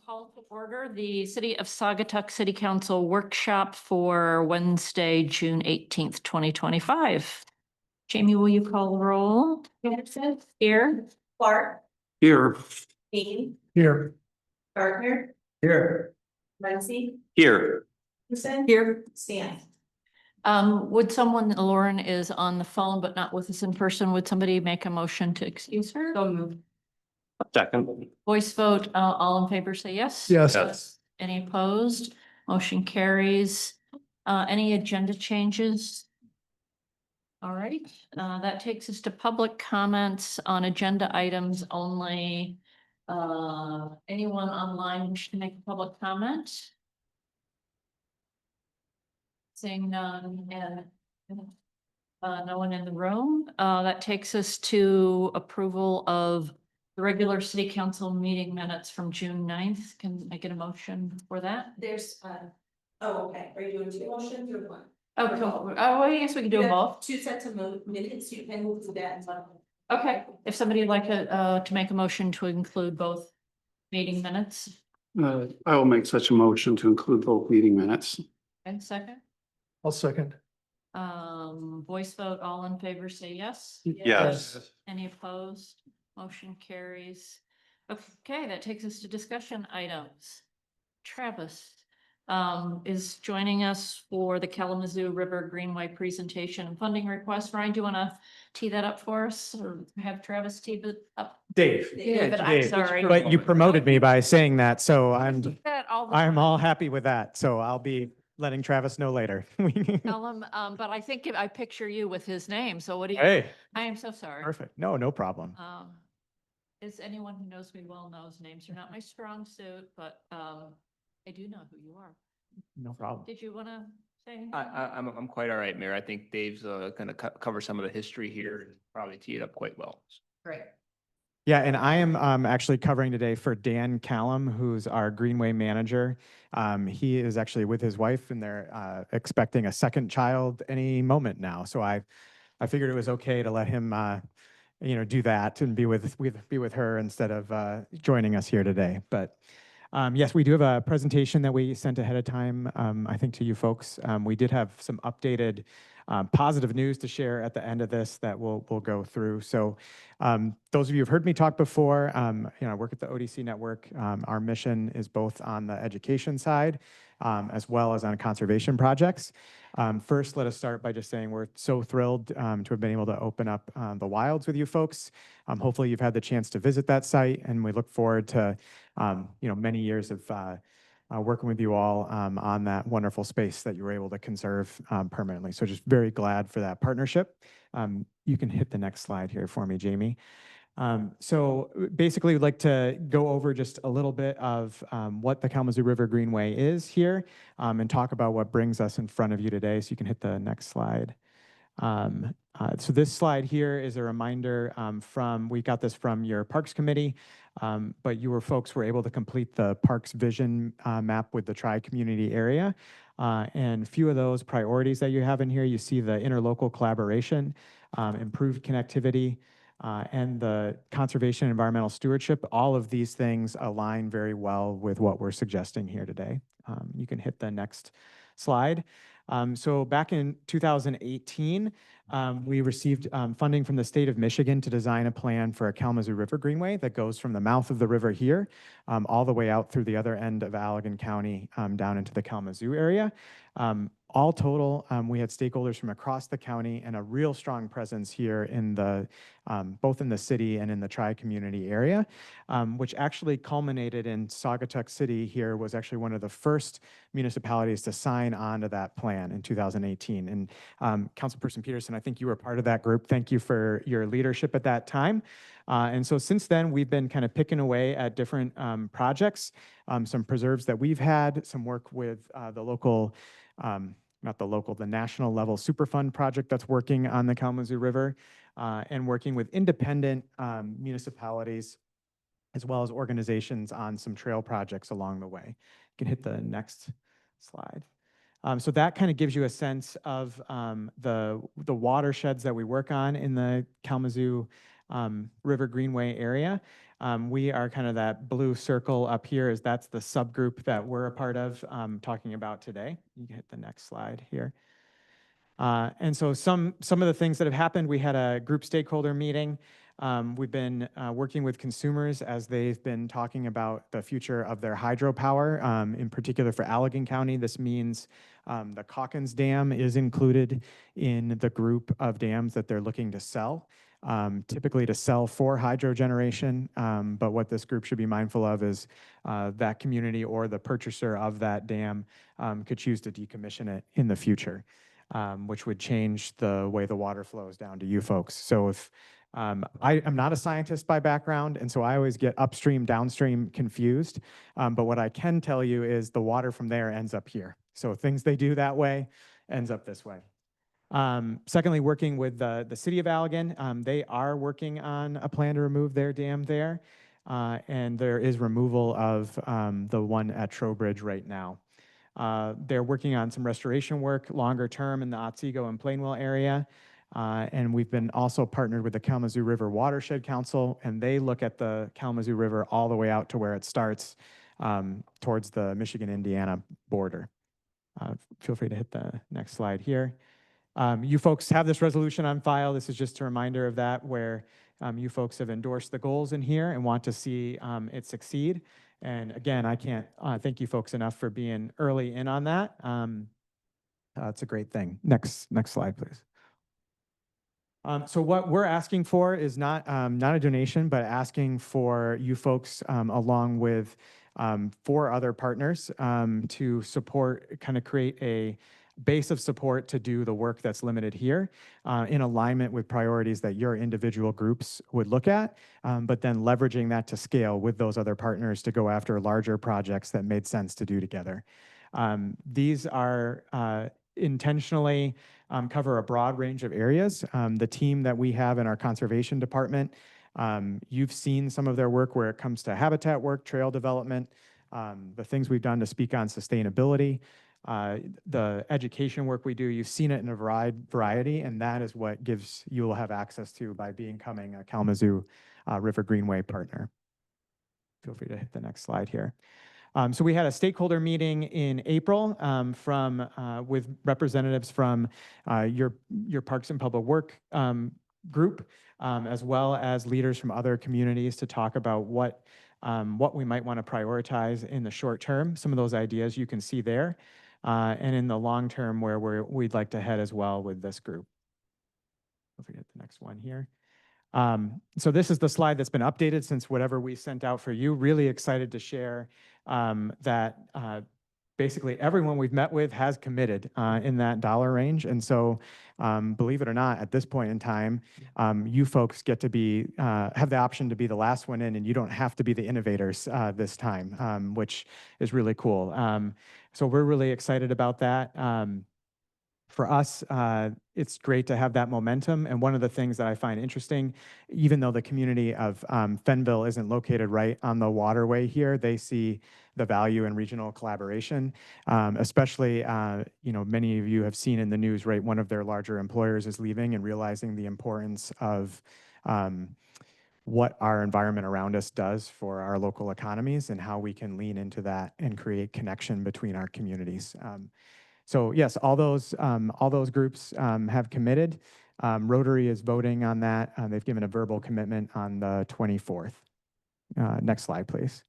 Call to order the City of Saugatuck City Council workshop for Wednesday, June 18th, 2025. Jamie, will you call the roll? Anderson, Here. Clark, Here. Dean, Here. Gardner, Here. Muncy, Here. Anderson, Here. Stan. Would someone, Lauren is on the phone but not with us in person, would somebody make a motion to excuse her? So moved. Second. Voice vote, all in favor, say yes. Yes. Any opposed? Motion carries. Any agenda changes? All right, that takes us to public comments on agenda items only. Anyone online wish to make a public comment? Seeing none and no one in the room. That takes us to approval of the regular city council meeting minutes from June 9th. Can I get a motion for that? There's, oh, okay. Are you doing two motions or one? Oh, cool. Oh, I guess we can do You them have both. two sets of minutes, you can move to that and one. Okay, if somebody would like to make a motion to include both meeting minutes. I will make such a motion to include both meeting minutes. And second, I'll second. voice vote, all in favor, say yes. Yes. Any opposed? Motion carries. Okay, that takes us to discussion items. Travis is joining us for the Kalamazoo River Greenway presentation and funding request. Ryan, do you want to tee that up for us or have Travis tee it up? Dave. David, I'm sorry. But you promoted me by saying that, so That all the I'm time. all happy with that. So I'll be letting Travis know later. Tell him, but I think I picture you with his name. So what do you? Hey, I am so sorry. perfect. No problem. Is anyone who knows me well knows names are not my strong suit, but I do know who you are. No problem. Did you want to say anything? I'm quite all right, Mayor. I think Dave's gonna cover some of the history here, and probably tee it up quite well. Great. Yeah, and I am actually covering today for Dan Callum, who's our Greenway manager. He is actually with his wife, and they're expecting a second child any moment now. So I figured it was okay to let him, do that and be with her instead of joining us here today. But yes, we do have a presentation that we sent ahead of time, I think, to you folks. We did have some updated positive news to share at the end of this that we'll go through. So those of you who've heard me talk before, I work at the ODC network. Our mission is both on the education side as well as on conservation projects. First, let us start by just saying we're so thrilled to have been able to open up the wilds with you folks. Hopefully you've had the chance to visit that site, and we look forward to many years of working with you all on that wonderful space that you were able to conserve permanently. So just very glad for that partnership. You can hit the next slide here for me, Jamie. So basically, we'd like to go over just a little bit of what the Kalamazoo River Greenway is here and talk about what brings us in front of you today. So you can hit the next slide. So this slide here is a reminder we got this from your Parks Committee, but you folks were able to complete the Parks Vision map with the tri-community area. And a few of those priorities that you have in here, you see the interlocal collaboration, improved connectivity, and the conservation and environmental stewardship. All of these things align very well with what we're suggesting here today. You can hit the next slide. So back in 2018, we received funding from the state of Michigan to design a plan for a Kalamazoo River Greenway that goes from the mouth of the river here all the way out through the other end of Allegan County down into the Kalamazoo area. All total, we had stakeholders from across the county and a real strong presence here in both in the city and in the tri-community area, which actually culminated in Saugatuck City here was actually one of the first municipalities to sign on to that plan in 2018. And Councilperson Peterson, I think you were part of that group. Thank you for your leadership at that time. And so since then, we've been kind of picking away at different projects, some preserves that we've had, some work with the local, the national level Superfund project that's working on the Kalamazoo River, and working with independent municipalities as well as organizations on some trail projects along the way. You can hit the next slide. So that kind of gives you a sense of the watersheds that we work on in the Kalamazoo River Greenway area. We are kind of that blue circle up here, as that's the subgroup that we're a part of, talking about today. You can hit the next slide here. And so some of the things that have happened, we had a group stakeholder meeting. We've been working with consumers as they've been talking about the future of their hydropower. In particular for Allegan County, this means the Calkins Dam is included in the group of dams that they're looking to sell, typically to sell for hydro generation. But what this group should be mindful of is that community or the purchaser of that dam could choose to decommission it in the future. Which would change the way the water flows down to you folks. So if I am not a scientist by background, and so I always get upstream, downstream confused. But what I can tell you is the water from there ends up here. So things they do that way ends up this way. Secondly, working with the city of Allegan, they are working on a plan to remove their dam there. And there is removal of the one at Trowbridge right now. They're working on some restoration work longer term in the Otsego and Plainwell area. And we've been also partnered with the Kalamazoo River Watershed Council, and they look at the Kalamazoo River all the way out to where it starts towards the Michigan-Indiana border. Feel free to hit the next slide here. You folks have this resolution on file. This is just a reminder of that, where you folks have endorsed the goals in here and want to see it succeed. And again, I can't thank you folks enough for being early in on that. It's a great thing. Next slide, please. So what we're asking for is not a donation, but asking for you folks, along with 4 other partners, to support, kind of create a base of support to do the work that's limited here, in alignment with priorities that your individual groups would look at, but then leveraging that to scale with those other partners to go after larger projects that made sense to do together. These are intentionally cover a broad range of areas. The team that we have in our conservation department, you've seen some of their work where it comes to habitat work, trail development, the things we've done to speak on sustainability. The education work we do, you've seen it in a variety, and that is what you will have access to by becoming a Kalamazoo River Greenway partner. Feel free to hit the next slide here. So we had a stakeholder meeting in April with representatives from your Parks and Public Work group, as well as leaders from other communities to talk about what we might want to prioritize in the short term. Some of those ideas you can see there. And in the long term, where we'd like to head as well with this group. Don't forget the next one here. So this is the slide that's been updated since whatever we sent out for you. Really excited to share that basically everyone we've met with has committed in that dollar range. And so believe it or not, at this point in time, you folks get to have the option to be the last one in, and you don't have to be the innovators this time, which is really cool. So we're really excited about that. For us, it's great to have that momentum. And one of the things that I find interesting, even though the community of Fenville isn't located right on the waterway here, they see the value in regional collaboration, especially, many of you have seen in the news, right? One of their larger employers is leaving, and realizing the importance of what our environment around us does for our local economies and how we can lean into that and create connection between our communities. So yes, all those groups have committed. Rotary is voting on that. They've given a verbal commitment on the 24th. Next slide, please.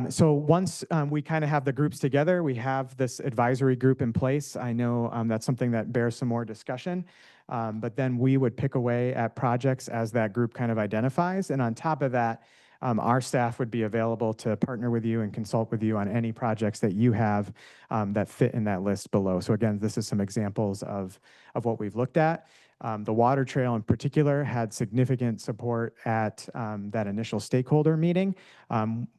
So once we kind of have the groups together, we have this advisory group in place. I know that's something that bears some more discussion, but then we would pick away at projects as that group kind of identifies. And on top of that, our staff would be available to partner with you and consult with you on any projects that you have that fit in that list below. So again, this is some examples of what we've looked at. The water trail in particular had significant support at that initial stakeholder meeting,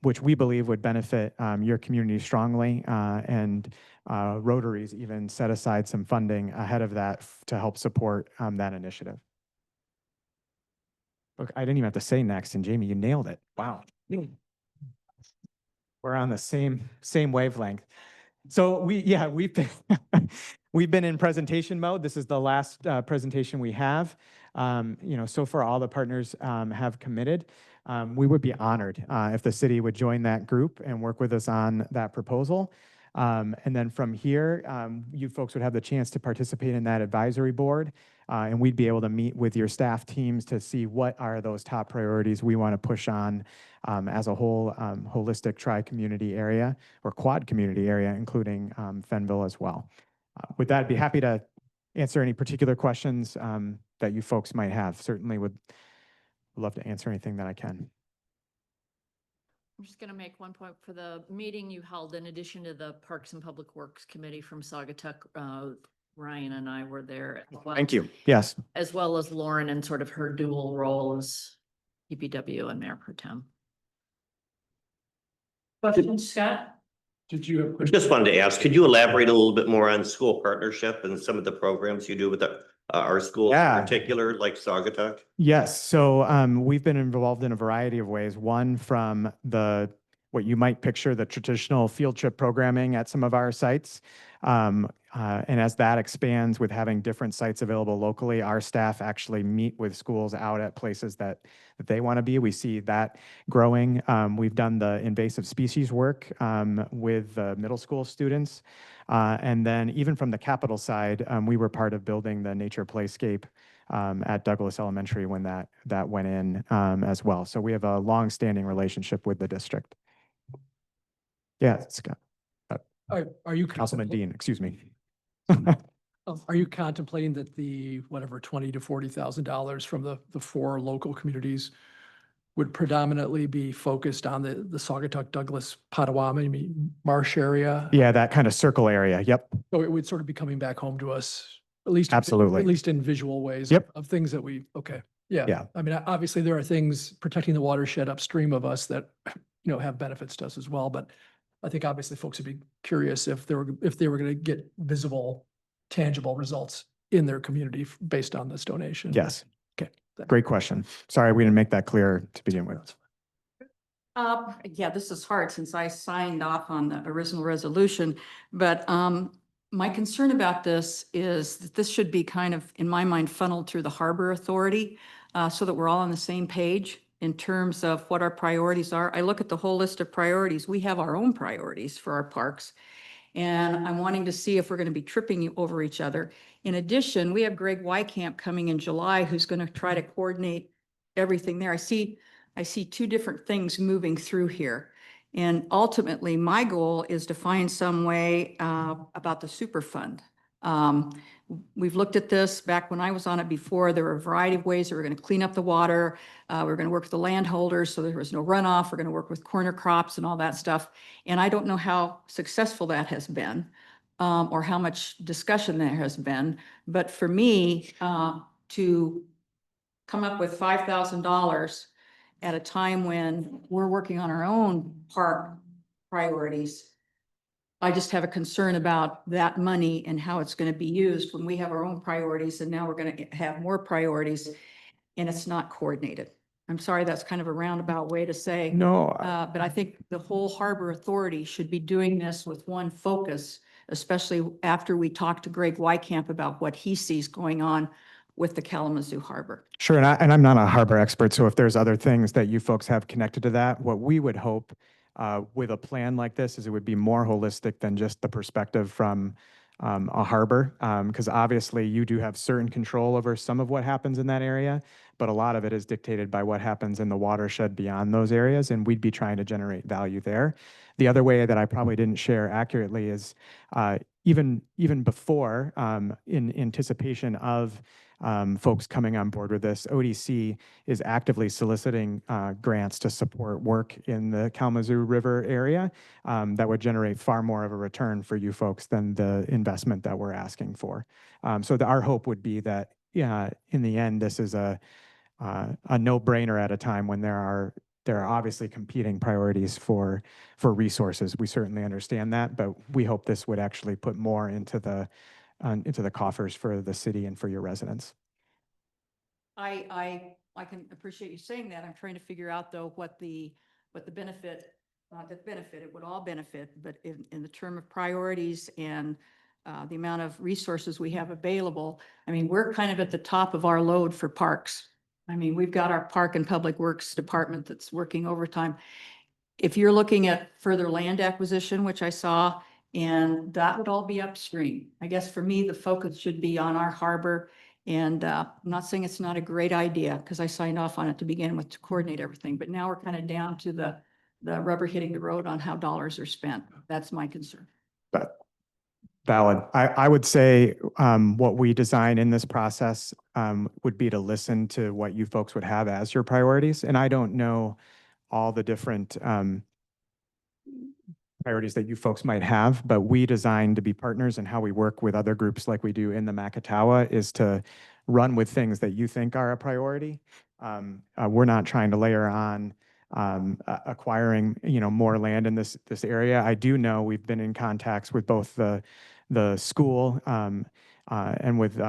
which we believe would benefit your community strongly, and Rotary's even set aside some funding ahead of that to help support that initiative. Look, I didn't even have to say next, and Jamie, you nailed it. Wow. We're on the same wavelength. So we've been, we've been in presentation mode. This is the last presentation we have. So far all the partners have committed. We would be honored if the city would join that group and work with us on that proposal. And then from here, you folks would have the chance to participate in that advisory board. And we'd be able to meet with your staff teams to see what are those top priorities we want to push on as a whole holistic tri-community area or quad community area, including Fenville as well. With that, I'd be happy to answer any particular questions that you folks might have. Certainly would love to answer anything that I can. I'm just going to make one point for the meeting you held. In addition to the Parks and Public Works Committee from Saugatuck, Ryan and I were there. As well, Thank you. Yes. as well as Lauren and sort of her dual role as DPW and Mayor Pro Tem. Questions, Scott? Did you I just wanted to ask, could you elaborate a little bit more on school partnership and some of the programs you do with our schools Yeah. in particular, like Saugatuck? Yes. So we've been involved in a variety of ways. One from what you might picture the traditional field trip programming at some of our sites. And as that expands with having different sites available locally, our staff actually meet with schools out at places that they want to be. We see that growing. We've done the invasive species work with middle school students. And then even from the capital side, we were part of building the nature playscape at Douglas Elementary when that went in as well. So we have a long-standing relationship with the district. Yeah, Scott. are you Councilman Dean, excuse me. are you contemplating that the whatever $20,000 to $40,000 from the 4 local communities would predominantly be focused on the Saugatuck, Douglas, Potawatomi marsh area? Yeah, that kind of circle area. Yep. So it would sort of be coming back home to us, at least Absolutely. at least in visual ways. Yep. Of things that okay. Yeah. Yeah. I mean, obviously there are things protecting the watershed upstream of us that have benefits to us as well, but I think obviously folks would be curious if they were going to get visible, tangible results in their community based on this donation. Yes. Okay. Great question. Sorry, we didn't make that clear to begin with. Yeah, this is hard since I signed off on the original resolution, but my concern about this is that this should be kind of, in my mind, funneled through the Harbor Authority so that we're all on the same page in terms of what our priorities are. I look at the whole list of priorities. We have our own priorities for our parks. And I'm wanting to see if we're going to be tripping over each other. In addition, we have Greg Wycamp coming in July, who's going to try to coordinate everything there. I see 2 different things moving through here. And ultimately, my goal is to find some way about the Superfund. We've looked at this back when I was on it before. There were a variety of ways that we're going to clean up the water. We're going to work with the landholders so there was no runoff. We're going to work with corner crops and all that stuff. And I don't know how successful that has been or how much discussion there has been. But for me, to come up with $5,000 at a time when we're working on our own park priorities, I just have a concern about that money and how it's going to be used when we have our own priorities and now we're going to have more priorities and it's not coordinated. I'm sorry, that's kind of a roundabout way to say. No, But I think the whole Harbor Authority should be doing this with one focus, especially after we talk to Greg Wycamp about what he sees going on with the Kalamazoo Harbor. sure. And I'm not a harbor expert. So if there's other things that you folks have connected to that, what we would hope with a plan like this is it would be more holistic than just the perspective from a harbor. Because obviously you do have certain control over some of what happens in that area, but a lot of it is dictated by what happens in the watershed beyond those areas. And we'd be trying to generate value there. The other way that I probably didn't share accurately is even before in anticipation of folks coming on board with this, ODC is actively soliciting grants to support work in the Kalamazoo River area that would generate far more of a return for you folks than the investment that we're asking for. So our hope would be that in the end, this is a no-brainer at a time when there are obviously competing priorities for resources. We certainly understand that, but we hope this would actually put more into the coffers for the city and for your residents. I can appreciate you saying that. I'm trying to figure out though what the benefit that benefit, it would all benefit, but in the term of priorities and the amount of resources we have available, I mean, we're kind of at the top of our load for parks. I mean, we've got our Park and Public Works Department that's working overtime. If you're looking at further land acquisition, which I saw, and that would all be upstream. I guess for me, the focus should be on our harbor. And I'm not saying it's not a great idea, because I signed off on it to begin with to coordinate everything, but now we're kind of down to the rubber hitting the road on how dollars are spent. That's my concern. But valid. I would say what we design in this process would be to listen to what you folks would have as your priorities. And I don't know all the different priorities that you folks might have, but we designed to be partners, and how we work with other groups like we do in the Macatawa is to run with things that you think are a priority. We're not trying to layer on acquiring, more land in this area. I do know we've been in contacts with both the school and with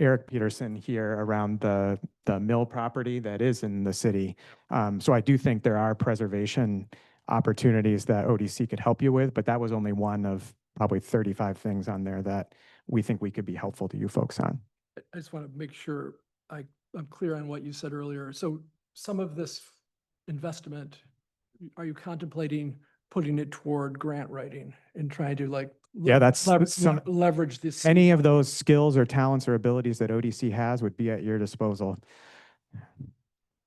Eric Peterson here around the mill property that is in the city. So I do think there are preservation opportunities that ODC could help you with, but that was only one of probably 35 things on there that we think we could be helpful to you folks on. I just want to make sure I'm clear on what you said earlier. So some of this investment, are you contemplating putting it toward grant writing and trying to Yeah, that's some, leverage this? any of those skills or talents or abilities that ODC has would be at your disposal.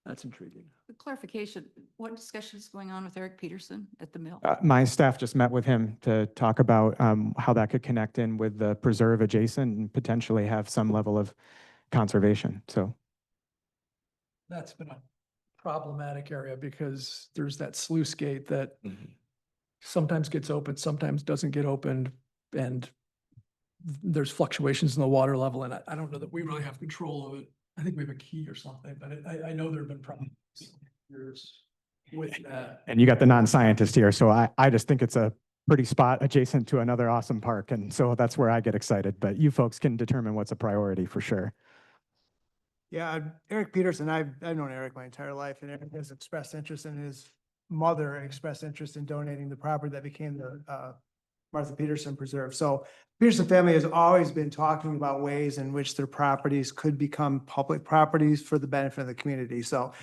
That's intriguing. The clarification, what discussion is going on with Eric Peterson at the mill? My staff just met with him to talk about how that could connect in with the preserve adjacent and potentially have some level of conservation. So That's been a problematic area because there's that sluice gate that sometimes gets opened, sometimes doesn't get opened, and there's fluctuations in the water level, and I don't know that we really have control of it. I think we have a key or something, but I know there have been problems years with that. and you got the non-scientist here, so I just think it's a pretty spot adjacent to another awesome park, and so that's where I get excited. But you folks can determine what's a priority for sure. Yeah, Eric Peterson, I've known Eric my entire life, and Eric has expressed interest, in his mother expressed interest in donating the property that became the Martha Peterson Preserve. So Peterson family has always been talking about ways in which their properties could become public properties for the benefit of the community. So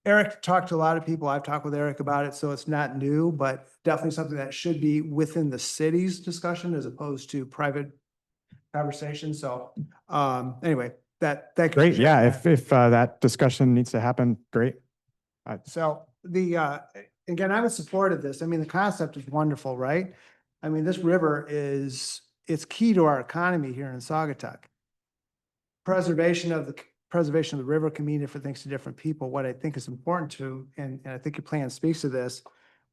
Eric talked to a lot of people. I've talked with Eric about it, so it's not new, but definitely something that should be within the city's discussion as opposed to private conversation. So anyway, that. Great, yeah, if that discussion needs to happen, great. So again, I'm in support of this. I mean, the concept is wonderful, right? I mean, this river it's key to our economy here in Saugatuck. Preservation of the river can mean different things to different people. What I think is important to, and I think your plan speaks to this,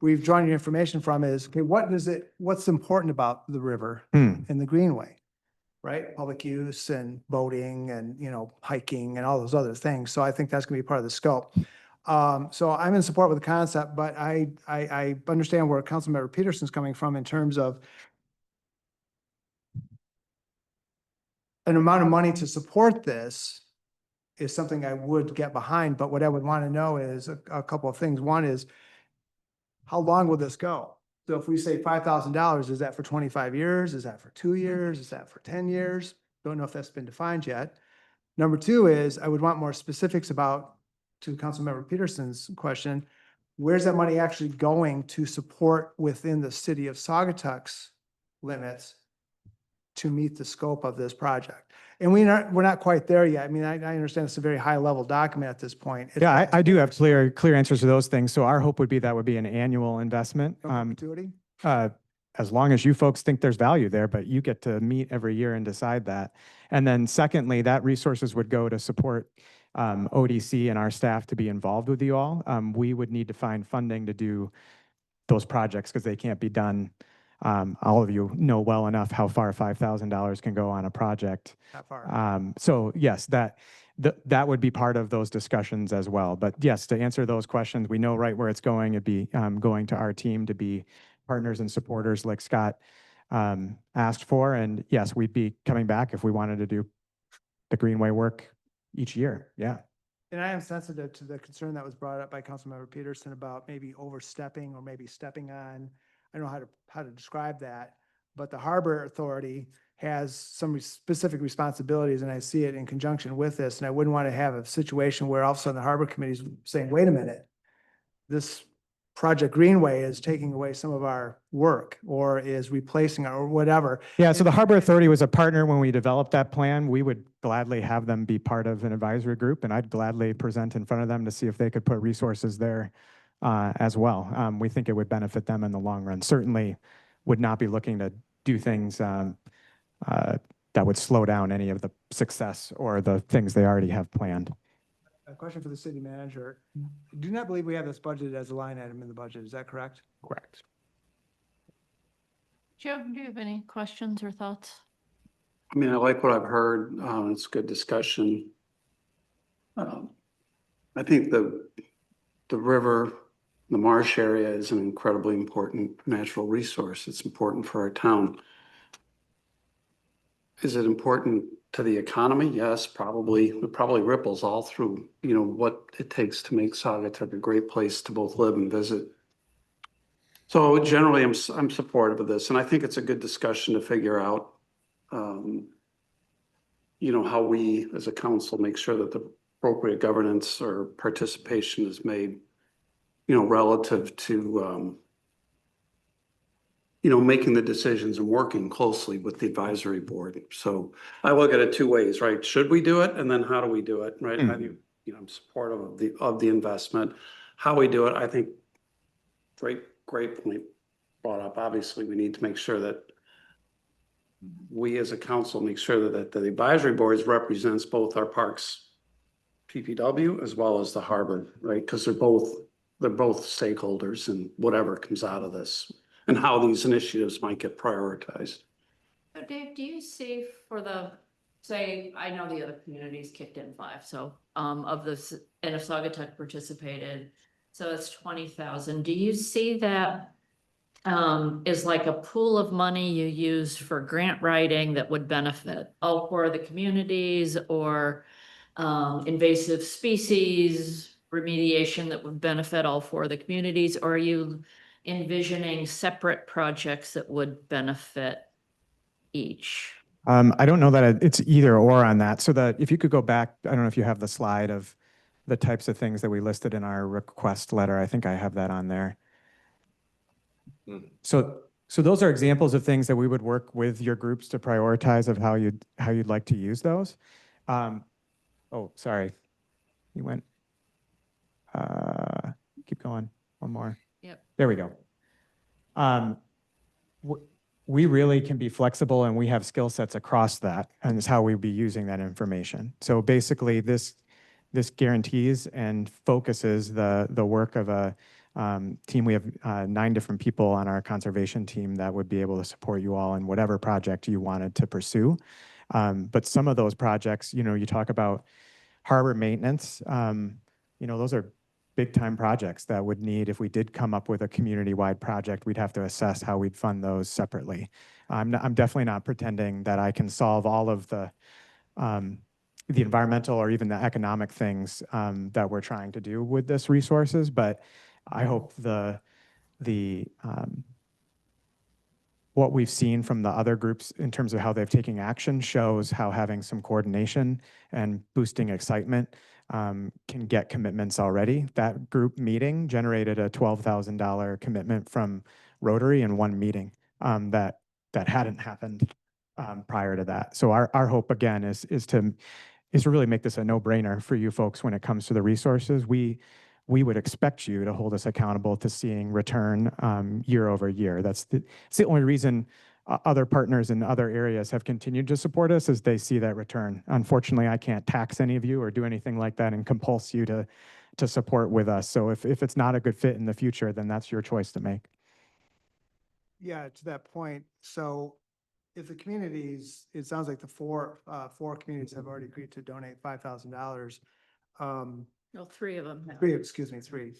we've drawn your information from is, okay, what's important about the river and the greenway, right? Public use and boating and, hiking and all those other things. So I think that's gonna be part of the scope. So I'm in support with the concept, but I understand where Councilmember Peterson's coming from in terms of an amount of money to support this is something I would get behind, but what I would want to know is a couple of things. One is, how long will this go? So if we say $5,000, is that for 25 years? Is that for 2 years? Is that for 10 years? Don't know if that's been defined yet. Number two is, I would want more specifics about, to Councilmember Peterson's question, where's that money actually going to support within the city of Saugatuck's limits to meet the scope of this project? And we're not quite there yet. I mean, I understand it's a very high level document at this point. Yeah, I do have clear answers to those things. So our hope would be that would be an annual investment. Perpetuity? As long as you folks think there's value there, but you get to meet every year and decide that. And then secondly, that resources would go to support ODC and our staff to be involved with you all. We would need to find funding to do those projects because they can't be done. All of you know well enough how far $5,000 can go on a project. Not far. So yes, that would be part of those discussions as well. But yes, to answer those questions, we know right where it's going. It'd be going to our team to be partners and supporters like Scott asked for. And yes, we'd be coming back if we wanted to do the Greenway work each year. Yeah. And I am sensitive to the concern that was brought up by Councilmember Peterson about maybe overstepping or maybe stepping on. I don't know how to describe that, but the Harbor Authority has some specific responsibilities, and I see it in conjunction with this. And I wouldn't want to have a situation where all of a sudden the Harbor Committee is saying, wait a minute, this Project Greenway is taking away some of our work or is replacing or whatever. Yeah, so the Harbor Authority was a partner when we developed that plan. We would gladly have them be part of an advisory group, and I'd gladly present in front of them to see if they could put resources there as well. We think it would benefit them in the long run. Certainly would not be looking to do things that would slow down any of the success or the things they already have planned. A question for the city manager. Do not believe we have this budgeted as a line item in the budget. Is that correct? Correct. Joe, do you have any questions or thoughts? I mean, I like what I've heard. It's good discussion. I think the river, the marsh area is an incredibly important natural resource. It's important for our town. Is it important to the economy? Yes, probably. It probably ripples all through, what it takes to make Saugatuck a great place to both live and visit. So generally, I'm supportive of this, and I think it's a good discussion to figure out, how we as a council make sure that the appropriate governance or participation is made, relative to, making the decisions and working closely with the advisory board. So I look at it two ways, right? Should we do it? And then how do we do it, right? How do you, I'm supportive of the investment. How we do it, I think, great point brought up. Obviously, we need to make sure that we as a council make sure that the advisory boards represents both our parks, PPW, as well as the harbor, right? Because they're both stakeholders in whatever comes out of this and how these initiatives might get prioritized. So Dave, do you see for say, I know the other communities kicked in 5, so, of this, and if Saugatuck participated, so it's 20,000. Do you see that, is like a pool of money you use for grant writing that would benefit all 4 of the communities, or, invasive species remediation that would benefit all 4 of the communities, or are you envisioning separate projects that would benefit each? I don't know that it's either or on that. So that if you could go back, I don't know if you have the slide of the types of things that we listed in our request letter. I think I have that on there. So those are examples of things that we would work with your groups to prioritize of how you'd like to use those. Oh, sorry, you went. Keep going. One more. Yep. There we go. We really can be flexible, and we have skill sets across that, and it's how we'd be using that information. So basically, this guarantees and focuses the work of a team. We have 9 different people on our conservation team that would be able to support you all in whatever project you wanted to pursue. But some of those projects, you talk about harbor maintenance, those are big time projects that would need, if we did come up with a community-wide project, we'd have to assess how we'd fund those separately. I'm definitely not pretending that I can solve all of the environmental or even the economic things that we're trying to do with this resources, but I hope what we've seen from the other groups in terms of how they've taken action shows how having some coordination and boosting excitement can get commitments already. That group meeting generated a $12,000 commitment from Rotary in one meeting that hadn't happened prior to that. So our hope again is to really make this a no-brainer for you folks when it comes to the resources. We would expect you to hold us accountable to seeing return year over year. It's the only reason other partners in other areas have continued to support us, as they see that return. Unfortunately, I can't tax any of you or do anything like that and compulse you to support with us. So if it's not a good fit in the future, then that's your choice to make. Yeah, to that point. So if the communities, it sounds like the four communities have already agreed to donate $5,000. No, 3 of them have. Three.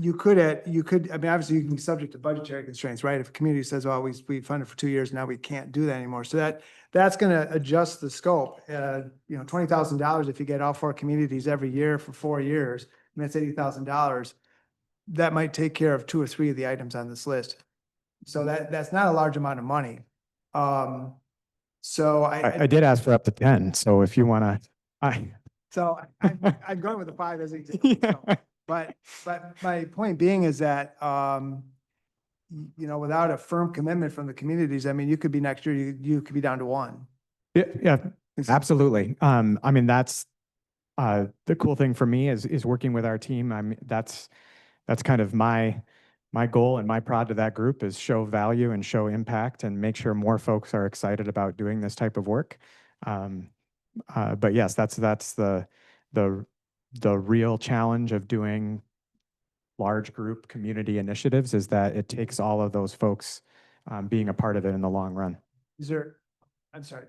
you could, I mean, obviously you can be subject to budgetary constraints, right? If a community says, well, we funded for 2 years, now we can't do that anymore. So that's gonna adjust the scope. You know, $20,000, if you get all 4 communities every year for 4 years, I mean, that's $80,000. That might take care of 2 or 3 of the items on this list. So that's not a large amount of money. So I did ask for up to 10, so if you want to, So I'm going with the 5 as an example. So, But my point being is that, you know, without a firm commitment from the communities, I mean, you could be next year, you could be down to 1. yeah, absolutely. I mean, that's the cool thing for me is working with our team. That's kind of my goal and my prod to that group is show value and show impact and make sure more folks are excited about doing this type of work. But yes, that's the real challenge of doing large group community initiatives is that it takes all of those folks being a part of it in the long run. I'm sorry.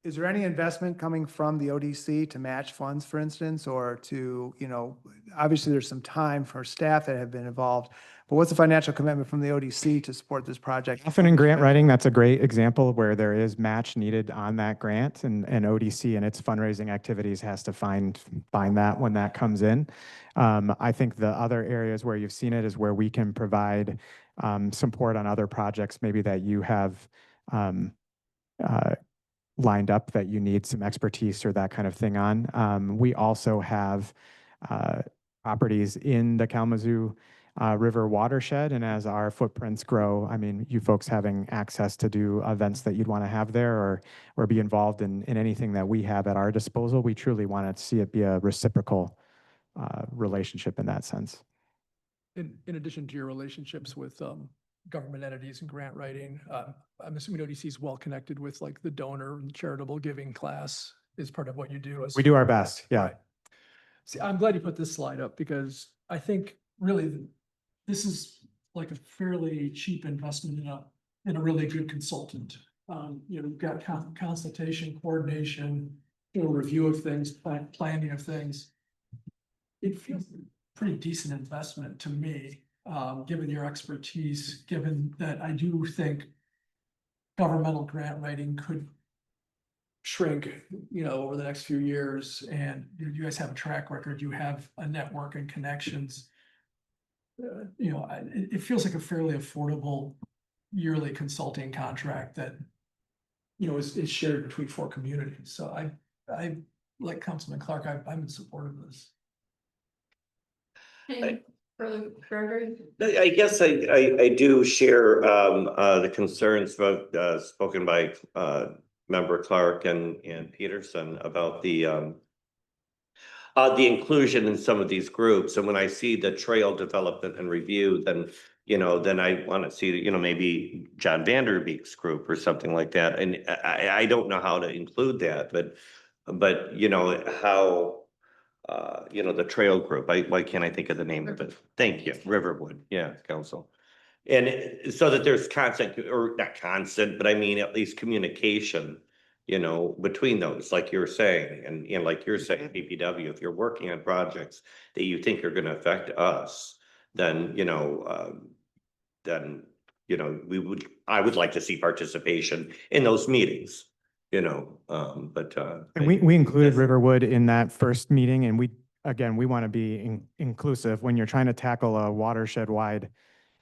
Is there any investment coming from the ODC to match funds, for instance, or to, you know, obviously there's some time for staff that have been involved, but what's the financial commitment from the ODC to support this project? Often in grant writing, that's a great example where there is match needed on that grant and ODC and its fundraising activities has to find that when that comes in. I think the other areas where you've seen it is where we can provide support on other projects, maybe that you have lined up that you need some expertise or that kind of thing on. We also have properties in the Kalamazoo River watershed, and as our footprints grow, I mean, you folks having access to do events that you'd want to have there or be involved in anything that we have at our disposal, we truly want to see it be a reciprocal relationship in that sense. In addition to your relationships with government entities and grant writing, I'm assuming ODC is well connected with like the donor and charitable giving class is part of what you do. We do our best, yeah. Right. See, I'm glad you put this slide up because I think really this is like a fairly cheap investment in a really good consultant. You know, we've got consultation, coordination, you know, review of things, planning of things. It feels a pretty decent investment to me, given your expertise, given that I do think governmental grant writing could shrink, you know, over the next few years. And you guys have a track record, you have a network and connections. You know, it feels like a fairly affordable yearly consulting contract that, you know, is shared between 4 communities. So I like Councilman Clark, I'm in support of this. Any further, Gregory? I guess I do share the concerns spoken by Member Clark and Peterson about the inclusion in some of these groups. And when I see the trail development and review, then, you know, then I want to see, you know, maybe John Vanderbeek's group or something like that. And I don't know how to include that, but you know, how, you know, the trail group, why can't I think of the name of it? Thank you, Riverwood, yeah, council. And so that there's constant, or not constant, but I mean, at least communication, you know, between those, like you're saying, and like you're saying, PPW, if you're working on projects that you think are gonna affect us, then, you know, I would like to see participation in those meetings, you know, but. And we included Riverwood in that first meeting, and we want to be inclusive. When you're trying to tackle a watershed-wide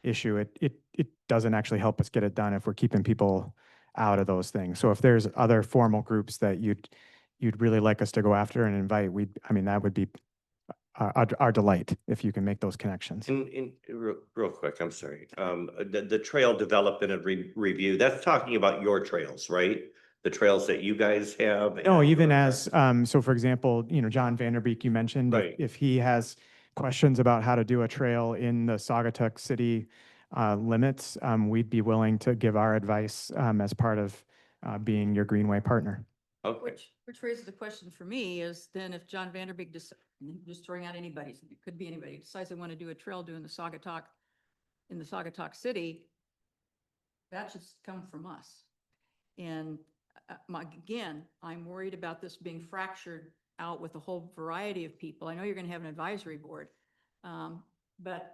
issue, it doesn't actually help us get it done if we're keeping people out of those things. So if there's other formal groups that you'd really like us to go after and invite, that would be our delight if you can make those connections. In real quick, I'm sorry. The trail development and review, that's talking about your trails, right? The trails that you guys have? No, even as, so for example, you know, John Vanderbeek, you mentioned, Right. if he has questions about how to do a trail in the Saugatuck City limits, we'd be willing to give our advice as part of being your Greenway partner. Okay. Which raises the question for me is then if John Vanderbeek just throwing out anybody's, it could be anybody, decides they want to do a trail doing the Saugatuck in the Saugatuck City, that should come from us. And again, I'm worried about this being fractured out with a whole variety of people. I know you're going to have an advisory board, But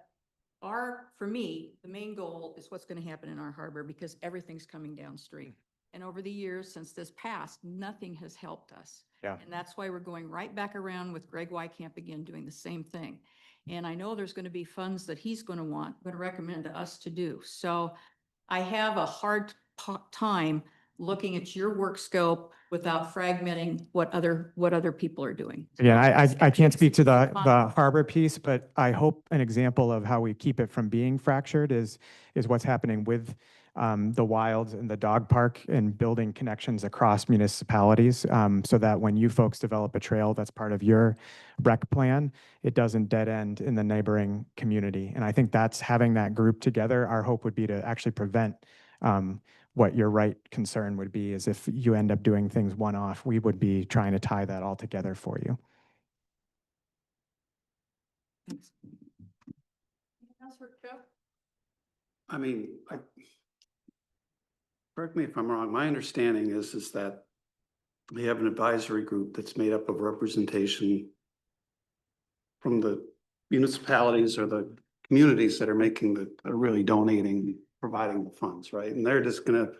for me, the main goal is what's going to happen in our harbor because everything's coming downstream. And over the years since this passed, nothing has helped us. Yeah. And that's why we're going right back around with Greg Wycamp again, doing the same thing. And I know there's going to be funds that he's going to recommend to us to do. So I have a hard time looking at your work scope without fragmenting what other people are doing. Again, I can't speak to the Fun. harbor piece, but I hope an example of how we keep it from being fractured is what's happening with the wilds and the dog park and building connections across municipalities, so that when you folks develop a trail that's part of your rec plan, it doesn't dead end in the neighboring community. And I think that's having that group together. Our hope would be to actually prevent what your right concern would be is if you end up doing things one-off, we would be trying to tie that all together for you. I mean, correct me if I'm wrong, my understanding is that we have an advisory group that's made up of representation from the municipalities or the communities that are are really donating, providing the funds, right? And they're just gonna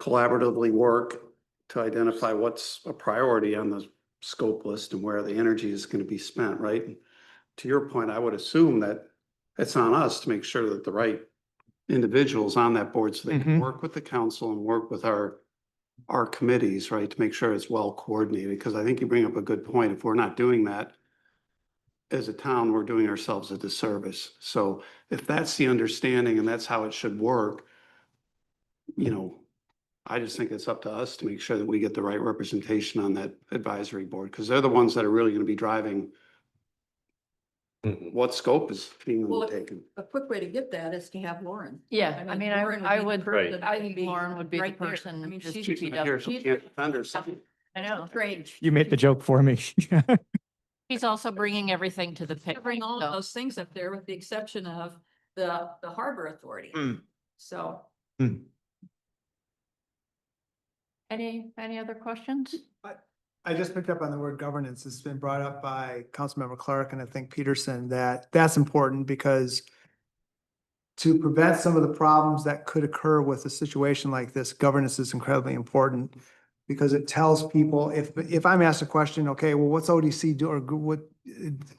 collaboratively work to identify what's a priority on the scope list and where the energy is gonna be spent, right? To your point, I would assume that it's on us to make sure that the right individuals on that board so they can Mhm. work with the council and work with our committees, right, to make sure it's well coordinated, because I think you bring up a good point. If we're not doing that as a town, we're doing ourselves a disservice. So if that's the understanding and that's how it should work, I just think it's up to us to make sure that we get the right representation on that advisory board, because they're the ones that are really going to be driving what scope is being Well, undertaken. A quick way to get that is to have Lauren. Yeah, I mean, Lauren I be the would, person I to think be Lauren would be the right there. person. I mean, as she's DPW. She can't defend herself. I know. strange. You made the joke for me. He's also bringing everything to the To picnic. bring all of so- those things up there with the exception of the Harbor Authority. Mm. So. Any other questions? I just picked up on the word governance. It's been brought up by Councilmember Clark and I think Peterson that that's important because to prevent some of the problems that could occur with a situation like this, governance is incredibly important because it tells people if I'm asked a question, okay, well, what's ODC do or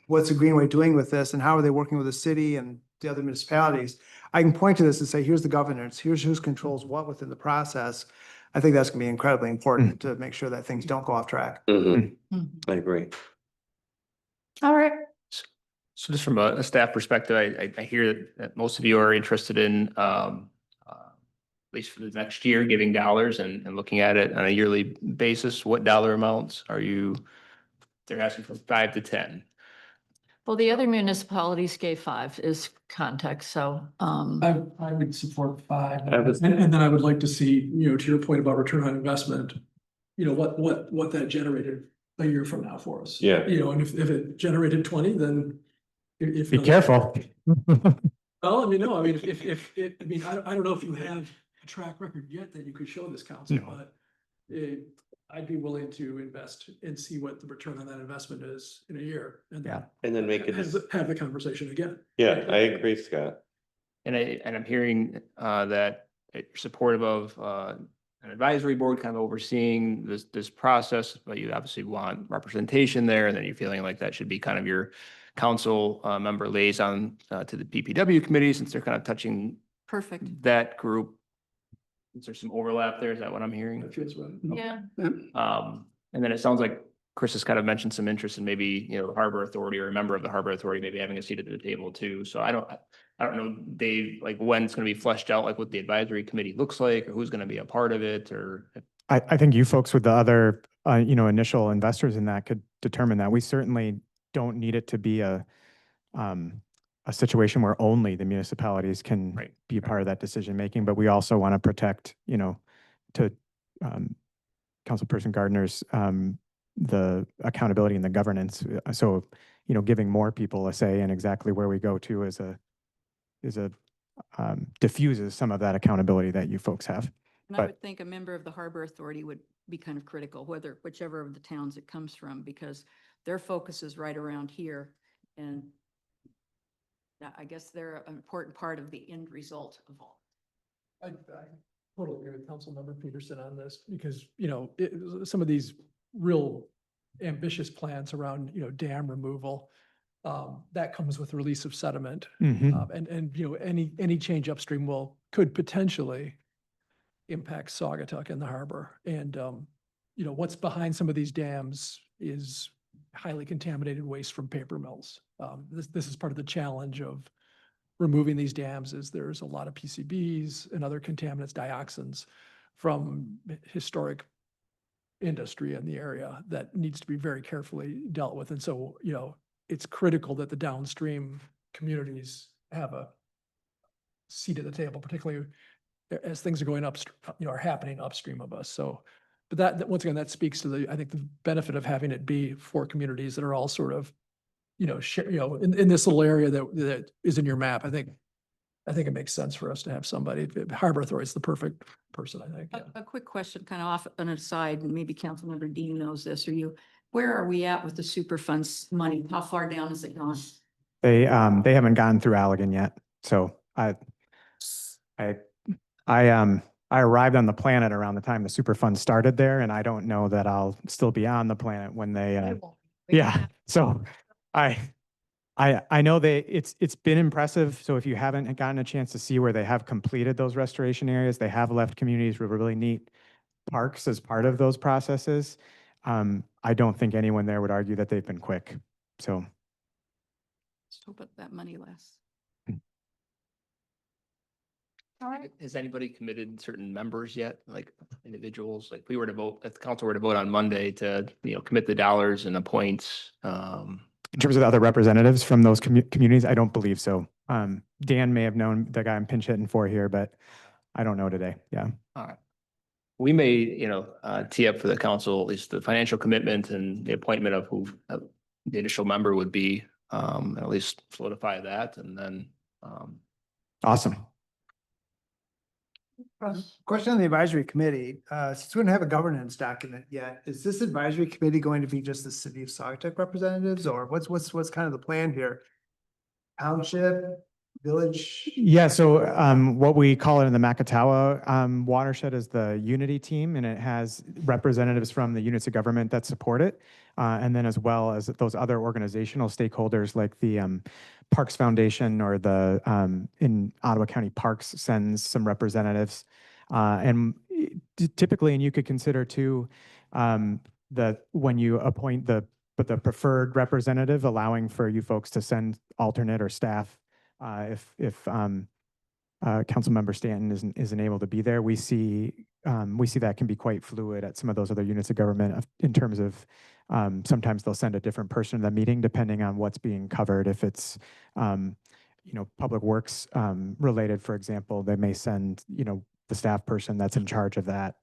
what's the Greenway doing with this and how are they working with the city and the other municipalities? I can point to this and say, here's the governance, here's who controls what within the process. I think that's gonna be incredibly important to make sure that things don't go off track. I agree. All right. So just from a staff perspective, I hear that most of you are interested in, at least for the next year, giving dollars and looking at it on a yearly basis. What dollar amounts are you, they're asking for 5 to 10. Well, the other municipalities gave 5 is context, so, I would support 5. I was- And then I would like to see, to your point about return on investment, what that generated a year from now for us. Yeah. And if it generated 20, then if. Be careful. Well, no, I mean, I don't know if you have a track record yet that you could show this council, No. but I'd be willing to invest and see what the return on that investment is in a year. And then Yeah. And then make it, have the conversation again. yeah, I agree, Scott. And I'm hearing that you're supportive of an advisory board kind of overseeing this process, but you obviously want representation there, and then you're feeling like that should be kind of your council member liaison to the PPW committee, since they're kind of touching Perfect. that group. Is there some overlap there? Is that what I'm hearing? That feels right. yeah. And then it sounds like Chris has kind of mentioned some interest in maybe, the Harbor Authority or a member of the Harbor Authority, maybe having a seat at the table too. So I don't know, Dave, like when it's going to be fleshed out, like what the advisory committee looks like, or who's going to be a part of it, or. I think you folks with the other, initial investors in that could determine that. We certainly don't need it to be a situation where only the municipalities can Right, be a part of that decision making, but we also want to protect, to Councilperson Gardner's, the accountability and the governance. So, giving more people a say in exactly where we go to is diffuses some of that accountability that you folks have. And I But- would think a member of the Harbor Authority would be kind of critical, whichever of the towns it comes from, because their focus is right around here. And I guess they're an important part of the end result of all. I totally agree with Councilmember Peterson on this because, some of these real ambitious plans around, dam removal, that comes with release of sediment. Mhm. And any change upstream could potentially impact Saugatuck and the harbor. And, what's behind some of these dams is highly contaminated waste from paper mills. This is part of the challenge of removing these dams is there's a lot of PCBs and other contaminants, dioxins from historic industry in the area that needs to be very carefully dealt with. And so, it's critical that the downstream communities have a seat at the table, particularly as things are going up, are happening upstream of us. So, but once again, that speaks to I think the benefit of having it be for communities that are all sort of, in this little area that is in your map. I think it makes sense for us to have somebody. Harbor Authority is the perfect person, I think. Yeah. A quick question, kind of off an aside, and maybe Councilmember Dean knows this, where are we at with the Superfunds money? How far down has it gone? They haven't gotten through Allegan yet. So I arrived on the planet around the time the Superfund started there, and I don't know that I'll still be on the planet when they, yeah. So I know it's been impressive. So if you haven't gotten a chance to see where they have completed those restoration areas, they have left communities with really neat parks as part of those processes. I don't think anyone there would argue that they've been quick. So. Let's hope that money lasts. All right. Has anybody committed certain members yet, like individuals? Like we were to vote, if the council were to vote on Monday to, commit the dollars and appoint, In terms of the other representatives from those communities, I don't believe so. Dan may have known the guy I'm pinch hitting for here, but I don't know today. Yeah. all right. We may, tee up for the council, at least the financial commitment and the appointment of who the initial member would be, and at least solidify that and then, Awesome. Question on the advisory committee, since we don't have a governance document yet, is this advisory committee going to be just the city of Saugatuck representatives, or what's kind of the plan here? Township, village? Yeah, so what we call it in the Macatawa watershed is the Unity team, and it has representatives from the units of government that support it, and then as well as those other organizational stakeholders like the Parks Foundation or the in Ottawa County Parks sends some representatives, and typically, and you could consider too, that when you appoint the preferred representative, allowing for you folks to send alternate or staff. If Councilmember Stanton isn't able to be there, we see that can be quite fluid at some of those other units of government in terms of sometimes they'll send a different person to the meeting depending on what's being covered. If it's public works related, for example, they may send the staff person that's in charge of that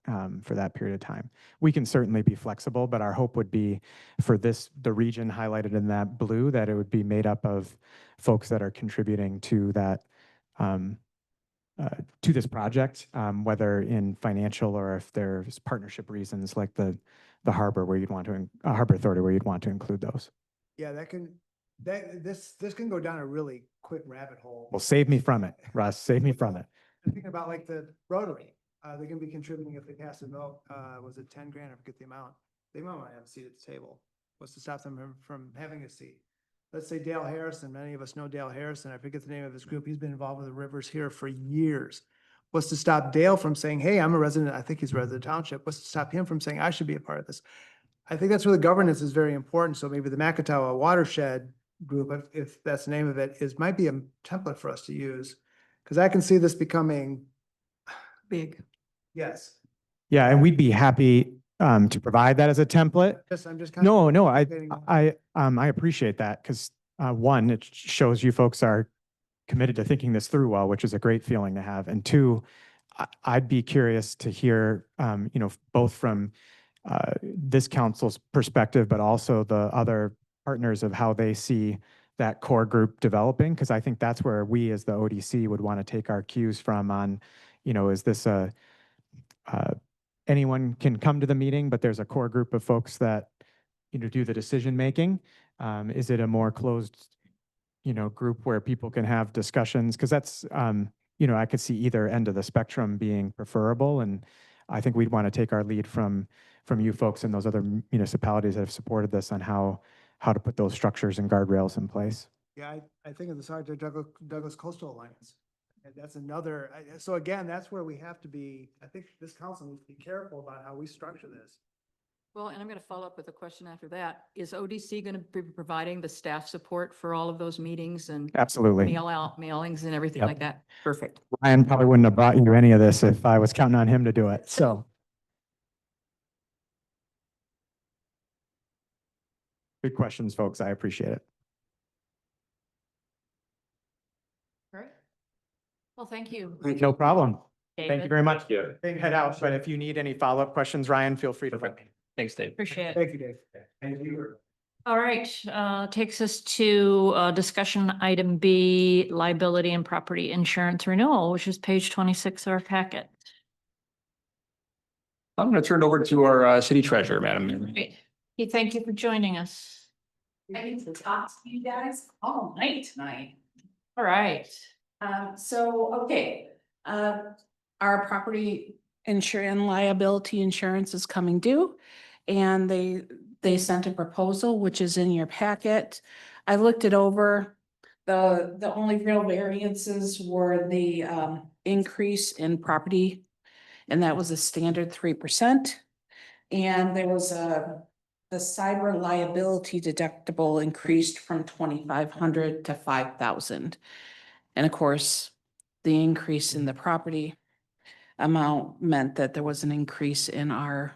for that period of time. We can certainly be flexible, but our hope would be for the region highlighted in that blue, that it would be made up of folks that are contributing to that, to this project, whether in financial or if there's partnership reasons like the harbor where you'd want to, Harbor Authority where you'd want to include those. Yeah, this can go down a really quick rabbit hole. Well, save me from it, Russ, save me from it. I'm thinking about like the Rotary, they're gonna be contributing if they pass a vote, was it 10 grand? I forget the amount. They might want to have a seat at the table. What's to stop them from having a seat? Let's say Dale Harrison, many of us know Dale Harrison. I forget the name of his group. He's been involved with the rivers here for years. What's to stop Dale from saying, hey, I'm a resident, I think he's a resident township. What's to stop him from saying, I should be a part of this? I think that's where the governance is very important. So maybe the Macatawa watershed group, if that's the name of it, might be a template for us to use. Because I can see this becoming, Big. yes, Yeah, and we'd be happy to provide that as a template. I'm just kind of. No, getting- I appreciate that because one, it shows you folks are committed to thinking this through well, which is a great feeling to have. And two, I'd be curious to hear, both from this council's perspective, but also the other partners of how they see that core group developing, because I think that's where we as the ODC would want to take our cues from on, is this anyone can come to the meeting, but there's a core group of folks that, do the decision making. Is it a more closed, group where people can have discussions, because that's, I could see either end of the spectrum being preferable. And I think we'd want to take our lead from you folks and those other municipalities that have supported this on how to put those structures and guardrails in place. Yeah, I think of the Sargent Douglas Coastal Alliance. And that's another, so again, that's where we have to be, I think this council needs to be careful about how we structure this. Well, and I'm going to follow up with a question after that. Is ODC going to be providing the staff support for all of those meetings and Absolutely. mailings and everything Yep. like that? Perfect. Ryan probably wouldn't have brought you any of this if I was counting on him to do it. So. Good questions, folks. I appreciate it. All right. Well, thank you. No problem. Thank you David. very much. Yeah. Head out, but if you need any follow-up questions, Ryan, feel free to let me. Thanks, Dave. Appreciate it. Thank you, Dave. Thank you. All right, takes us to discussion item B, liability and property insurance renewal, which is page 26 of our packet. I'm going to turn it over to our city treasurer, Madam Mayor. Great. Hey, thank you for joining us. Ready to talk to you guys all night tonight. All right. Our property insurance and liability insurance is coming due. And they sent a proposal, which is in your packet. I looked it over. The only real variances were the increase in property. And that was a standard 3%. And there was the cyber liability deductible increased from 2,500 to 5,000. And of course, the increase in the property amount meant that there was an increase in our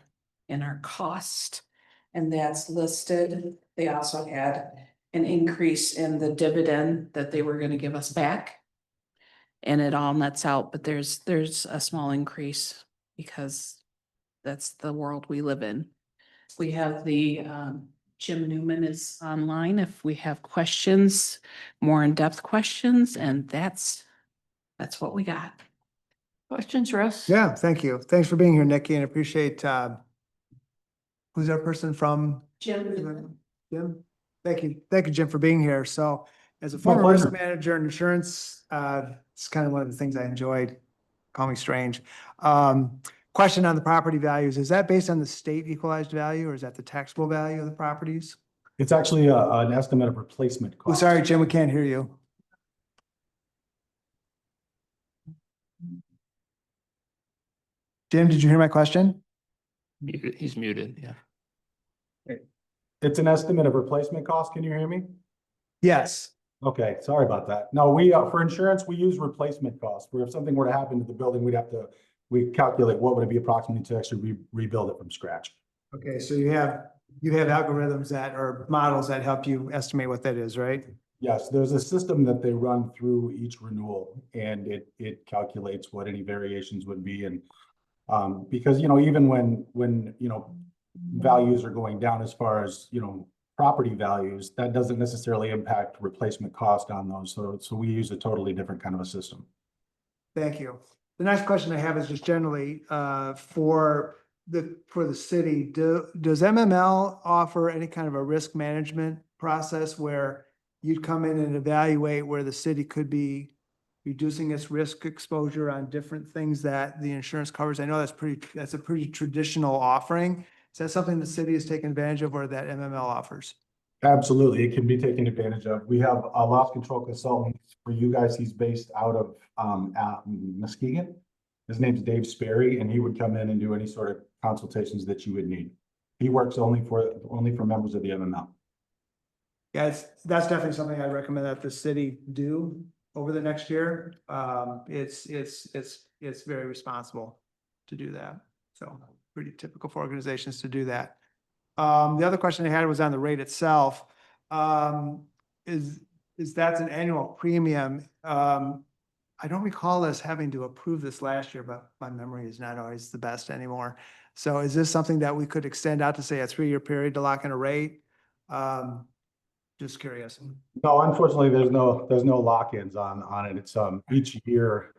cost. And that's listed. They also had an increase in the dividend that they were gonna give us back. And it all nets out, but there's a small increase because that's the world we live in. We have the Jim Newman is online if we have questions, more in-depth questions, and that's what we got. Questions, Russ? Yeah, thank you. Thanks for being here, Nikki, and appreciate, who's that person from? Jim. Jim? Thank you. Thank you, Jim, for being here. So as a former risk manager in insurance, it's kind of one of the things I enjoyed. Call me strange. Question on the property values. Is that based on the state equalized value or is that the taxable value of the properties? It's actually an estimate of replacement Oh, cost. sorry, Jim, we can't hear you. Jim, did you hear my question? He's muted, yeah. It's an estimate of replacement cost. Can you hear me? Yes. Okay, sorry about that. No, for insurance, we use replacement cost. Where if something were to happen to the building, we calculate what would it be approximately to actually rebuild it from scratch. Okay, so you have algorithms that or models that help you estimate what that is, right? Yes, there's a system that they run through each renewal and it calculates what any variations would be. And because, even when values are going down as far as, property values, that doesn't necessarily impact replacement cost on those. So we use a totally different kind of a system. Thank you. The next question I have is just generally for the city, does MML offer any kind of a risk management process where you'd come in and evaluate where the city could be reducing its risk exposure on different things that the insurance covers? I know that's a pretty traditional offering. Is that something the city is taking advantage of or that MML offers? Absolutely, it can be taken advantage of. We have a loss control consultant for you guys. He's based out of Muskegon. His name's Dave Sperry, and he would come in and do any sort of consultations that you would need. He works only for members of the MML. Yeah, that's definitely something I recommend that the city do over the next year. It's very responsible to do that. So pretty typical for organizations to do that. The other question I had was on the rate itself. Is that's an annual premium? I don't recall us having to approve this last year, but my memory is not always the best anymore. So is this something that we could extend out to say a 3-year period to lock in a rate? Just curious. No, unfortunately, there's no lock-ins on it. It's each year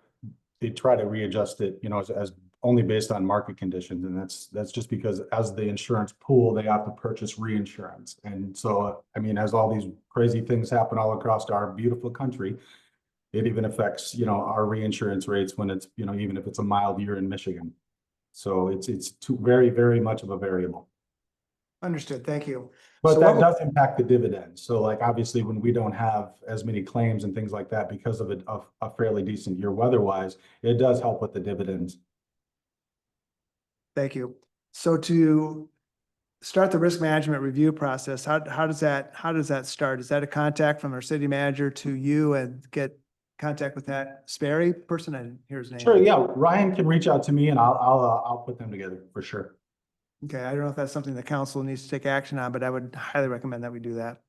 they try to readjust it, as only based on market conditions. And that's just because as the insurance pool, they have to purchase reinsurance. And so, I mean, as all these crazy things happen all across our beautiful country, it even affects, our reinsurance rates when it's, even if it's a mild year in Michigan. So it's too very, very much of a variable. Understood. Thank you. But So that what- does impact the dividends. So like, obviously, when we don't have as many claims and things like that because of a fairly decent year weather-wise, it does help with the dividends. Thank you. So to start the risk management review process, how does that start? Is that a contact from our city manager to you and get contact with that Sperry person? I didn't hear his name. Sure, yeah, Ryan can reach out to me and I'll put them together for sure. Okay, I don't know if that's something the council needs to take action on, but I would highly recommend that we do that.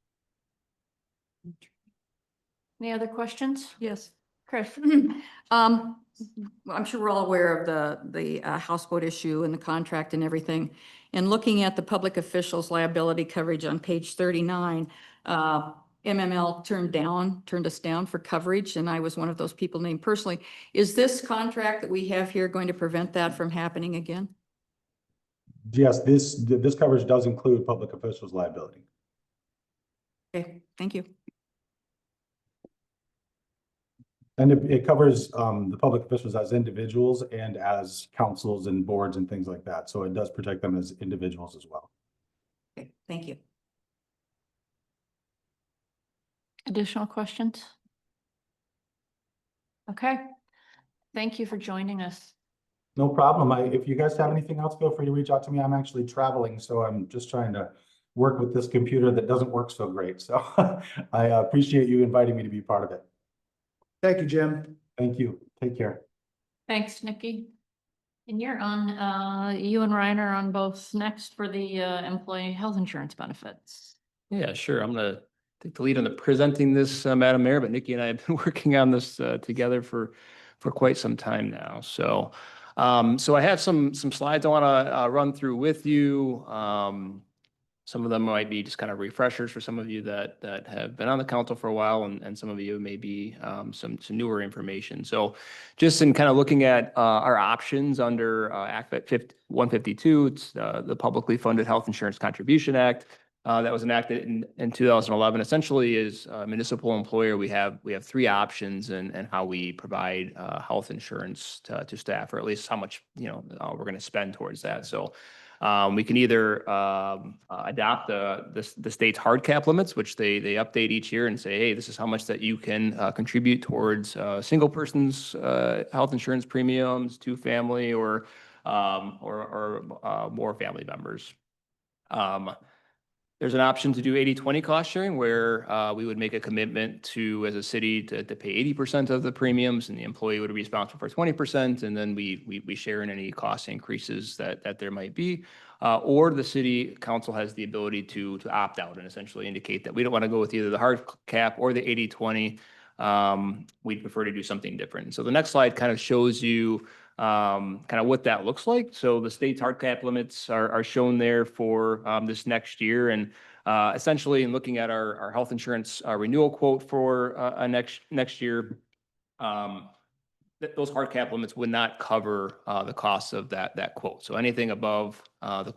Any other questions? Yes. Chris? I'm sure we're all aware of the houseboat issue and the contract and everything. And looking at the public officials liability coverage on page 39, MML turned us down for coverage, and I was one of those people named personally. Is this contract that we have here going to prevent that from happening again? Yes, this coverage does include public officials liability. Okay, thank you. And it covers the public officials as individuals and as councils and boards and things like that. So it does protect them as individuals as well. Okay, thank you. Additional questions? Okay. Thank you for joining us. No problem. If you guys have anything else, feel free to reach out to me. I'm actually traveling, so I'm just trying to work with this computer that doesn't work so great. So I appreciate you inviting me to be part of it. Thank you, Jim. Thank you. Take care. Thanks, Nikki. And you're on, you and Ryan are on both next for the employee health insurance benefits. Yeah, sure. I'm gonna take the lead on the presenting this, Madam Mayor, but Nikki and I have been working on this together for quite some time now. So I have some slides I want to run through with you. Some of them might be just kind of refreshers for some of you that have been on the council for a while, and some of you may be some newer information. So just in kind of looking at our options under Act 152, it's the Publicly Funded Health Insurance Contribution Act. That was enacted in 2011. Essentially, as a municipal employer, we have three options in how we provide health insurance to staff, or at least how much we're going to spend towards that. So we can either adopt the state's hard cap limits, which they update each year and say, hey, this is how much that you can contribute towards single person's health insurance premiums, two family, or more family members. There's an option to do 80-20 cost sharing, where we would make a commitment to, as a city, to pay 80% of the premiums, and the employee would be responsible for 20%, and then we share in any cost increases that there might be. Or the city council has the ability to opt out and essentially indicate that we don't want to go with either the hard cap or the 80-20. We'd prefer to do something different. So the next slide kind of shows you kind of what that looks like. So the state's hard cap limits are shown there for this next year. And essentially, in looking at our health insurance renewal quote for next year, those hard cap limits would not cover the costs of that quote. So anything above the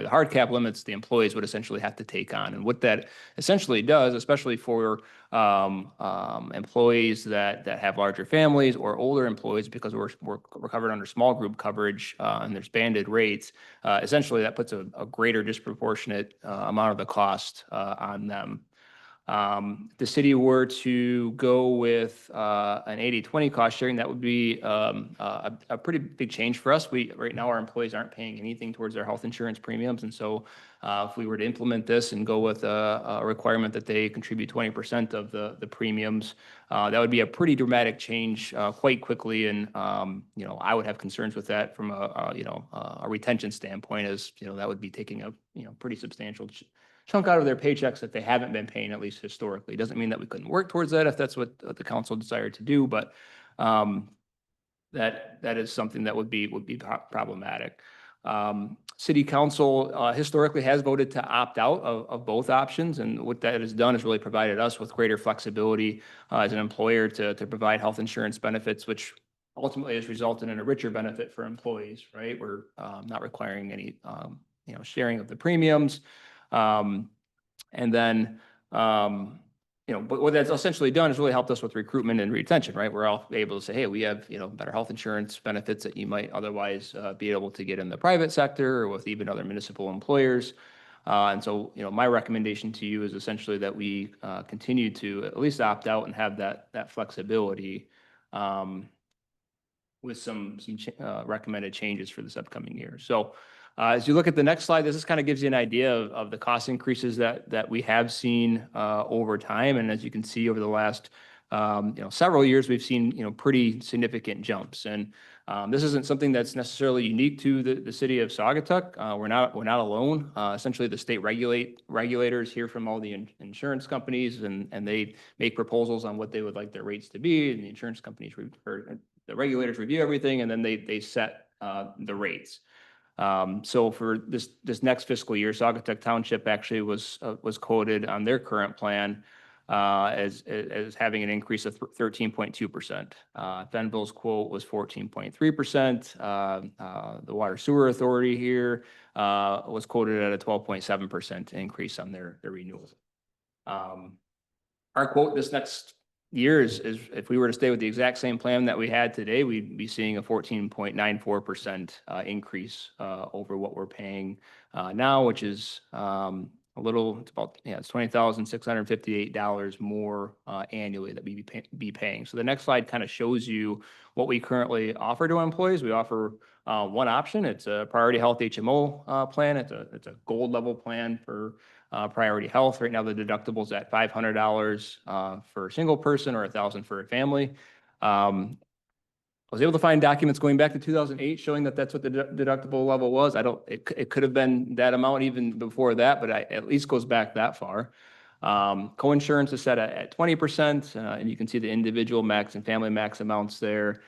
hard cap limits, the employees would essentially have to take on. And what that essentially does, especially for employees that have larger families or older employees, because we're covered under small group coverage and there's banded rates, essentially that puts a greater disproportionate amount of the cost on them. If the city were to go with an 80-20 cost sharing, that would be a pretty big change for us. Right now, our employees aren't paying anything towards their health insurance premiums. And so if we were to implement this and go with a requirement that they contribute 20% of the premiums, that would be a pretty dramatic change quite quickly. And, I would have concerns with that from a retention standpoint, as, that would be taking a, pretty substantial chunk out of their paychecks that they haven't been paying, at least historically. It doesn't mean that we couldn't work towards that if that's what the council desired to do, but that is something that would be problematic. City council historically has voted to opt out of both options, and what that has done is really provided us with greater flexibility as an employer to provide health insurance benefits, which ultimately has resulted in a richer benefit for employees, right? We're not requiring any, sharing of the premiums. And then, but what that's essentially done is really helped us with recruitment and retention, right? We're all able to say, hey, we have, better health insurance benefits that you might otherwise be able to get in the private sector or with even other municipal employers. And so, my recommendation to you is essentially that we continue to at least opt out and have that flexibility with some recommended changes for this upcoming year. So as you look at the next slide, this kind of gives you an idea of the cost increases that we have seen over time. And as you can see over the last several years, we've seen pretty significant jumps. And this isn't something that's necessarily unique to the city of Saugatuck. We're not alone. Essentially, the state regulators hear from all the insurance companies, and they make proposals on what they would like their rates to be. And the insurance companies the regulators review everything, and then they set the rates. So for this next fiscal year, Saugatuck Township actually was quoted on their current plan as having an increase of 13.2%. Fenville's quote was 14.3%. The Water Sewer Authority here was quoted at a 12.7% increase on their renewals. Our quote this next year is if we were to stay with the exact same plan that we had today, we'd be seeing a 14.94% increase over what we're paying now, which is it's $20,658 more annually that we be paying. So the next slide kind of shows you what we currently offer to employees. We offer one option. It's a Priority Health HMO plan. It's a gold level plan for Priority Health. Right now, the deductible's at $500 for a single person or $1,000 for a family. I was able to find documents going back to 2008 showing that that's what the deductible level was. It could have been that amount even before that, but at least goes back that far. Coinsurance is set at 20%, and you can see the individual max and family max amounts there.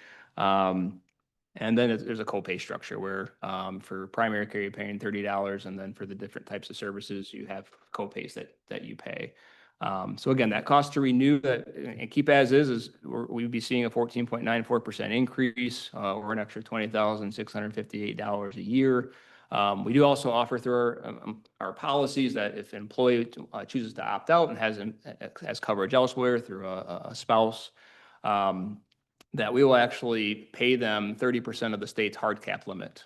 And then there's a copay structure where for primary care, you're paying $30, and then for the different types of services, you have copays that you pay. So again, that cost to renew that and keep as is we'd be seeing a 14.94% increase or an extra $20,658 a year. We do also offer through our policies that if an employee chooses to opt out and has coverage elsewhere through a spouse, that we will actually pay them 30% of the state's hard cap limit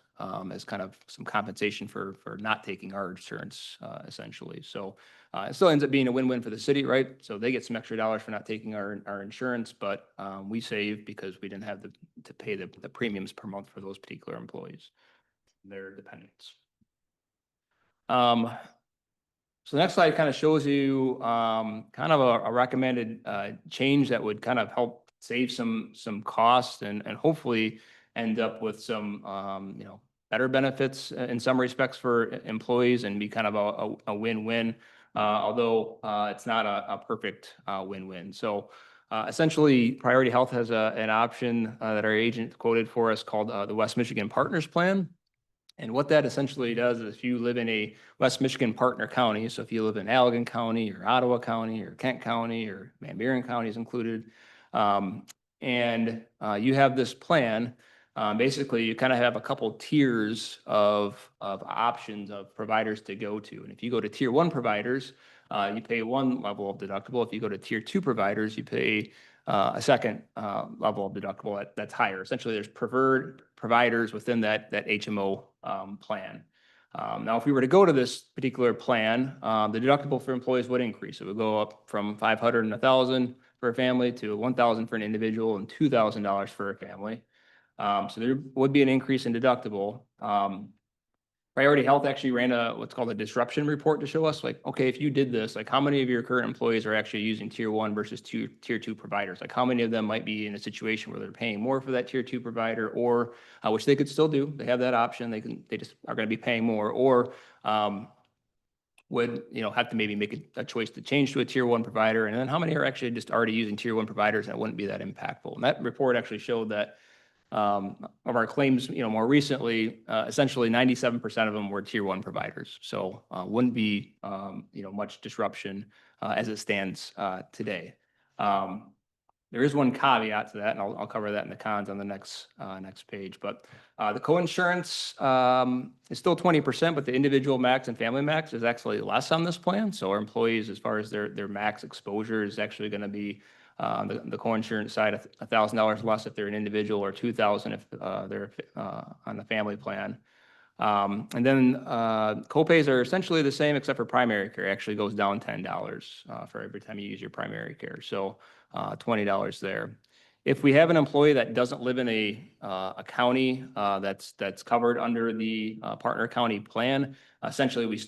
as kind of some compensation for not taking our insurance, essentially. So it still ends up being a win-win for the city, right? So they get some extra dollars for not taking our insurance, but we save because we didn't have to pay the premiums per month for those particular employees, their dependents. So the next slide kind of shows you kind of a recommended change that would kind of help save some costs and hopefully end up with some better benefits in some respects for employees and be kind of a win-win, although it's not a perfect win-win. So essentially, Priority Health has an option that our agent quoted for us called the West Michigan Partners Plan. And what that essentially does is if you live in a West Michigan partner county, so if you live in Allegan County or Ottawa County or Kent County or Van Buren County is included, and you have this plan, basically you kind of have a couple tiers of options of providers to go to. And if you go to tier 1 providers, you pay one level of deductible. If you go to tier 2 providers, you pay a second level of deductible that's higher. Essentially, there's preferred providers within that HMO plan. Now, if we were to go to this particular plan, the deductible for employees would increase. It would go up from $500 and $1,000 for a family to $1,000 for an individual and $2,000 for a family. So there would be an increase in deductible. Priority Health actually ran what's called a disruption report to show us, like, okay, if you did this, like how many of your current employees are actually using tier 1 versus tier 2 providers? Like how many of them might be in a situation where they're paying more for that tier 2 provider, or which they could still do. They have that option. They just are going to be paying more, or would have to maybe make a choice to change to a tier 1 provider. And then how many are actually just already using tier 1 providers and it wouldn't be that impactful? And that report actually showed that of our claims, more recently, essentially 97% of them were tier 1 providers. So wouldn't be, much disruption as it stands today. there is one caveat to that, and I'll cover that in the cons on the next page, but the co-insurance is still 20%, but the individual max and family max is actually less on this plan. So our employees, as far as their max exposure, is actually going to be the co-insurance side, $1,000 less if they're an individual, or $2,000 if they're on the family plan. And then copays are essentially the same except for primary care. It actually goes down $10 for every time you use your primary care. So $20 there. If we have an employee that doesn't live in a county that's covered under the partner county plan, essentially we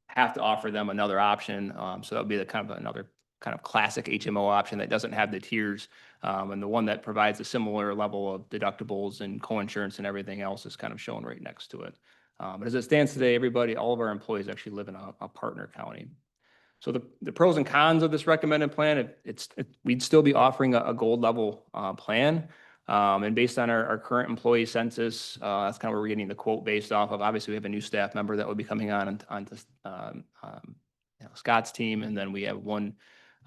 have to offer them another option. So that would be the another kind of classic HMO option that doesn't have the tiers. And the one that provides a similar level of deductibles and co-insurance and everything else is kind of shown right next to it. But as it stands today, all of our employees actually live in a partner county. So the pros and cons of this recommended plan, we'd still be offering a gold level plan. And based on our current employee census, that's kind of where we're getting the quote based off of. Obviously, we have a new staff member that will be coming onto Scott's team. And then we have one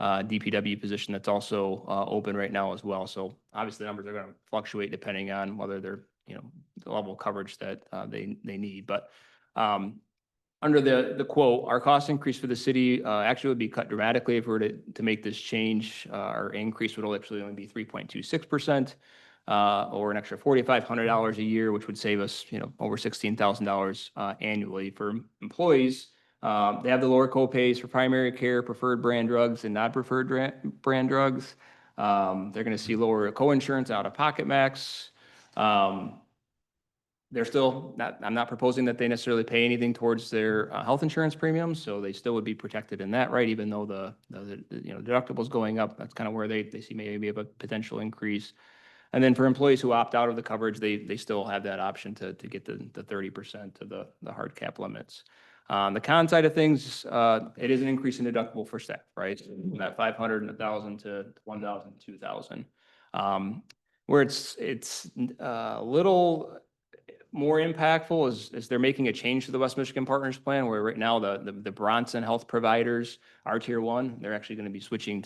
DPW position that's also open right now as well. So obviously the numbers are going to fluctuate depending on whether they're, the level of coverage that they need. But under the quote, our cost increase for the city actually would be cut dramatically if we were to make this change. Our increase would actually only be 3.26%, or an extra $4,500 a year, which would save us, over $16,000 annually. For employees, they have the lower copays for primary care, preferred brand drugs, and non-preferred brand drugs. They're going to see lower co-insurance, out-of-pocket max. They're still not, I'm not proposing that they necessarily pay anything towards their health insurance premiums, so they still would be protected in that, right? Even though the deductibles going up, that's kind of where they see maybe a potential increase. And then for employees who opt out of the coverage, they still have that option to get the 30% of the hard cap limits. The con side of things, it is an increase in deductible for staff, right? From that 500 and 1,000 to 1,000, 2,000. Where it's a little more impactful is they're making a change to the West Michigan Partners Plan, where right now the Bronson health providers are tier 1. They're actually going to be switching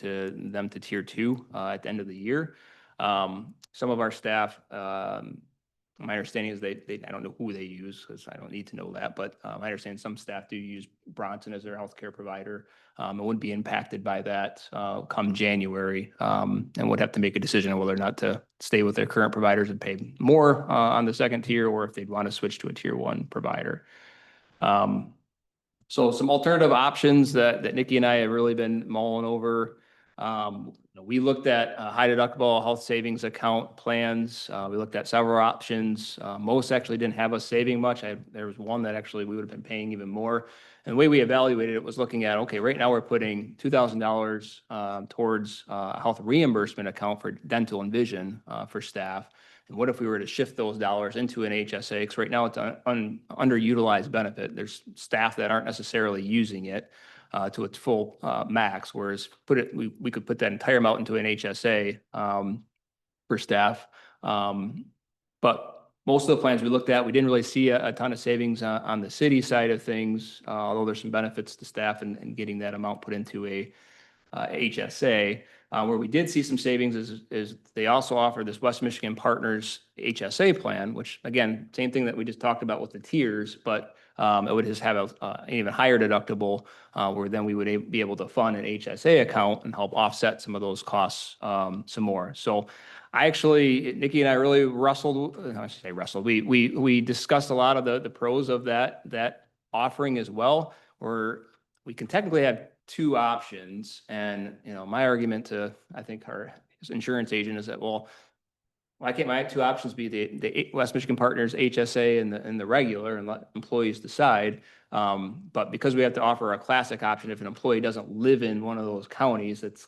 them to tier 2 at the end of the year. Some of our staff, my understanding is I don't know who they use because I don't need to know that, but I understand some staff do use Bronson as their healthcare provider. It wouldn't be impacted by that come January, and would have to make a decision on whether or not to stay with their current providers and pay more on the second tier, or if they'd want to switch to a tier 1 provider. So some alternative options that Nikki and I have really been mulling over. We looked at high deductible health savings account plans. We looked at several options. Most actually didn't have us saving much. There was one that actually we would have been paying even more. And the way we evaluated it was looking at, okay, right now we're putting $2,000 towards a health reimbursement account for dental and vision for staff. And what if we were to shift those dollars into an HSA? Because right now it's an underutilized benefit. There's staff that aren't necessarily using it to its full max, whereas we could put that entire amount into an HSA for staff. But most of the plans we looked at, we didn't really see a ton of savings on the city side of things, although there's some benefits to staff and getting that amount put into a HSA. Where we did see some savings is they also offer this West Michigan Partners HSA plan, which again, same thing that we just talked about with the tiers, but it would just have an even higher deductible, where then we would be able to fund an HSA account and help offset some of those costs some more. So Nikki and I really we discussed a lot of the pros of that offering as well, where we can technically have 2 options. And, my argument to, I think, our insurance agent is that, well, why can't my 2 options be the West Michigan Partners HSA and the regular, and let employees decide? But because we have to offer a classic option, if an employee doesn't live in one of those counties, it's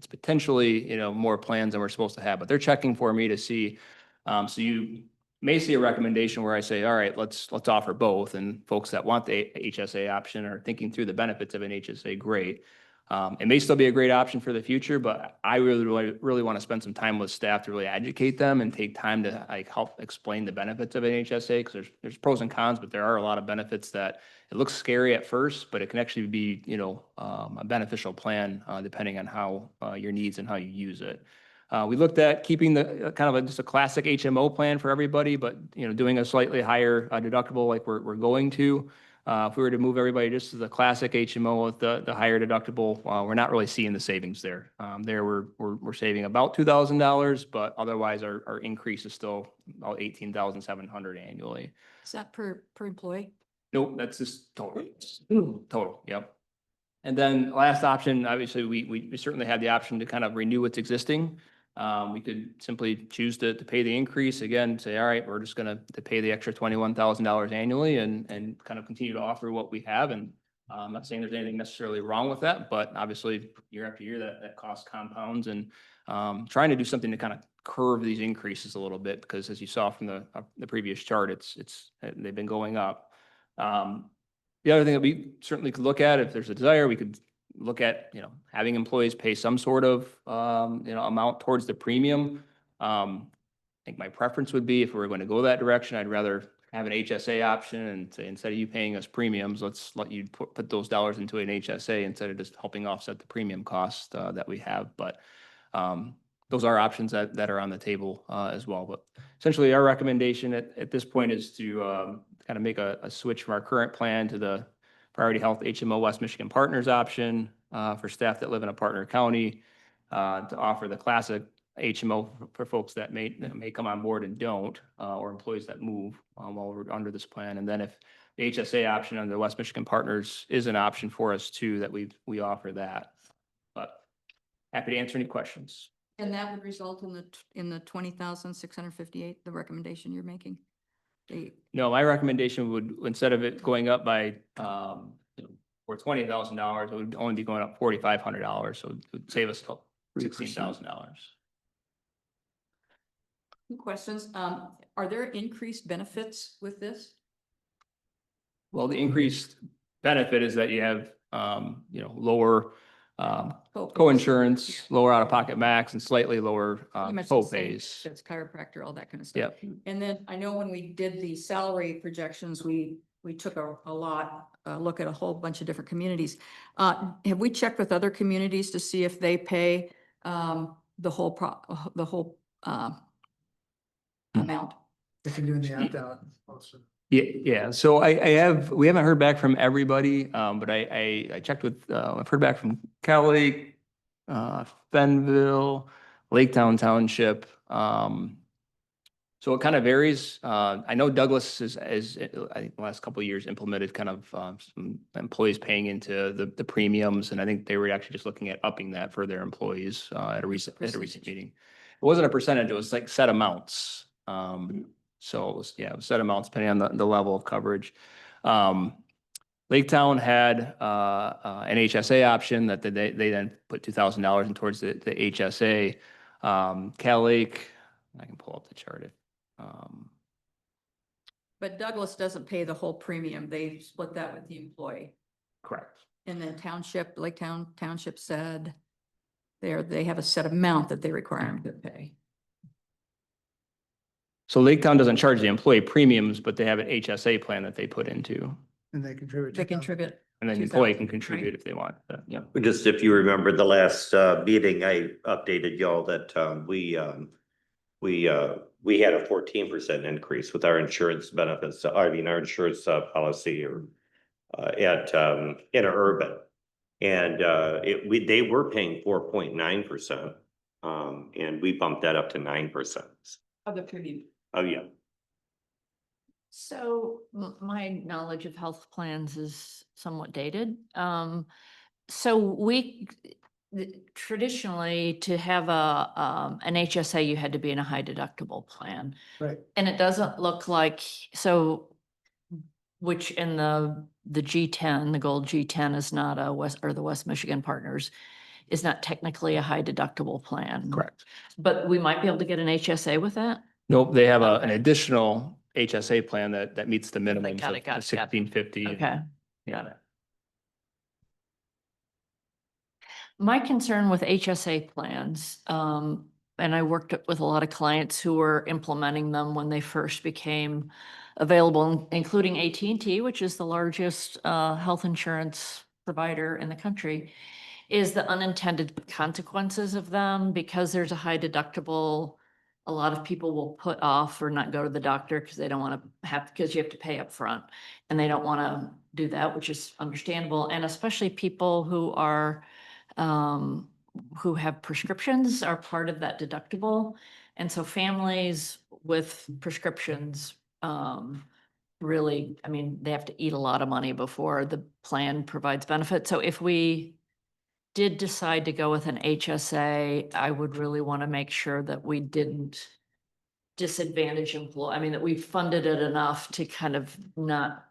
potentially, more plans than we're supposed to have. But they're checking for me to see. So you may see a recommendation where I say, all right, let's offer both. And folks that want the HSA option are thinking through the benefits of an HSA, great. It may still be a great option for the future, but I really want to spend some time with staff to really educate them and take time to help explain the benefits of an HSA, because there's pros and cons, but there are a lot of benefits that it looks scary at first, but it can actually be, a beneficial plan depending on how your needs and how you use it. We looked at keeping the kind of just a classic HMO plan for everybody, but, doing a slightly higher deductible like we're going to. If we were to move everybody just to the classic HMO with the higher deductible, we're not really seeing the savings there. There we're saving about $2,000, but otherwise our increase is still about 18,700 annually. Is that per employee? Nope, that's just total. Total, yep. And then last option, obviously, we certainly have the option to kind of renew what's existing. We could simply choose to pay the increase, again, say, all right, we're just gonna pay the extra $21,000 annually and kind of continue to offer what we have. And I'm not saying there's anything necessarily wrong with that, but obviously year after year that cost compounds, and trying to do something to kind of curve these increases a little bit, because as you saw from the previous chart, they've been going up. The other thing that we certainly could look at, if there's a desire, we could look at, having employees pay some sort of, amount towards the premium. I think my preference would be, if we were going to go that direction, I'd rather have an HSA option and say, instead of you paying us premiums, let's let you put those dollars into an HSA instead of just helping offset the premium cost that we have. But those are options that are on the table as well. But essentially, our recommendation at this point is to kind of make a switch from our current plan to the Priority Health HMO West Michigan Partners option for staff that live in a partner county, to offer the classic HMO for folks that may come on board and don't, or employees that move while we're under this plan. And then if the HSA option under the West Michigan Partners is an option for us too, that we offer that. But happy to answer any questions. And that would result in the 20,658, the recommendation you're making? No, my recommendation would, instead of it going up by, for $20,000, it would only be going up $4,500. So it would save us $16,000. Questions? Are there increased benefits with this? Well, the increased benefit is that you have, lower co-insurance, lower out-of-pocket max, and slightly lower You mentioned co-pays. That's chiropractor, all that kind of stuff. Yep. And then I know when we did the salary projections, we took a look at a whole bunch of different communities. Have we checked with other communities to see if they pay the whole amount? If you're doing the opt-out. Yeah. So we haven't heard back from everybody, but I checked with, I've heard back from Cal Lake, Fenville, Laketown Township. So it kind of varies. I know Douglas is I think the last couple of years implemented kind of some employees paying into the premiums, and I think they were actually just looking at upping that for their employees at a recent meeting. It wasn't a percentage; it was like set amounts. So it was, it was set amounts depending on the level of coverage. Laketown had an HSA option that they then put $2,000 in towards the HSA. Cal Lake, I can pull up the chart. But Douglas doesn't pay the whole premium. They split that with the employee. Correct. And then Laketown Township said they have a set amount that they require them to pay. So Laketown doesn't charge the employee premiums, but they have an HSA plan that they put into. And they contribute. They contribute. And then the employee can contribute if they want. Yeah. Just if you remember the last meeting, I updated y'all that we had a 14% increase with our insurance benefits. Our insurance policy or at Interurban, and they were paying 4.9%, and we bumped that up to 9%. Of the premium. Oh yeah. So my knowledge of health plans is somewhat dated. So we traditionally, to have an HSA, you had to be in a high deductible plan. Right. And it doesn't look like, which in the G10, the gold G10 is not the West Michigan Partners is not technically a high deductible plan. Correct. But we might be able to get an HSA with that? Nope, they have an additional HSA plan that meets the minimum got of it. 1650. Okay, got it. My concern with HSA plans, and I worked with a lot of clients who were implementing them when they first became available, including AT&T, which is the largest health insurance provider in the country, is the unintended consequences of them, because there's a high deductible. A lot of people will put off or not go to the doctor because they don't want to have, because you have to pay up front, and they don't want to do that, which is understandable. And especially people who are, who have prescriptions are part of that deductible. And so families with prescriptions, really, I mean, they have to eat a lot of money before the plan provides benefit. So if we did decide to go with an HSA, I would really want to make sure that we didn't disadvantage I mean, that we funded it enough to kind of not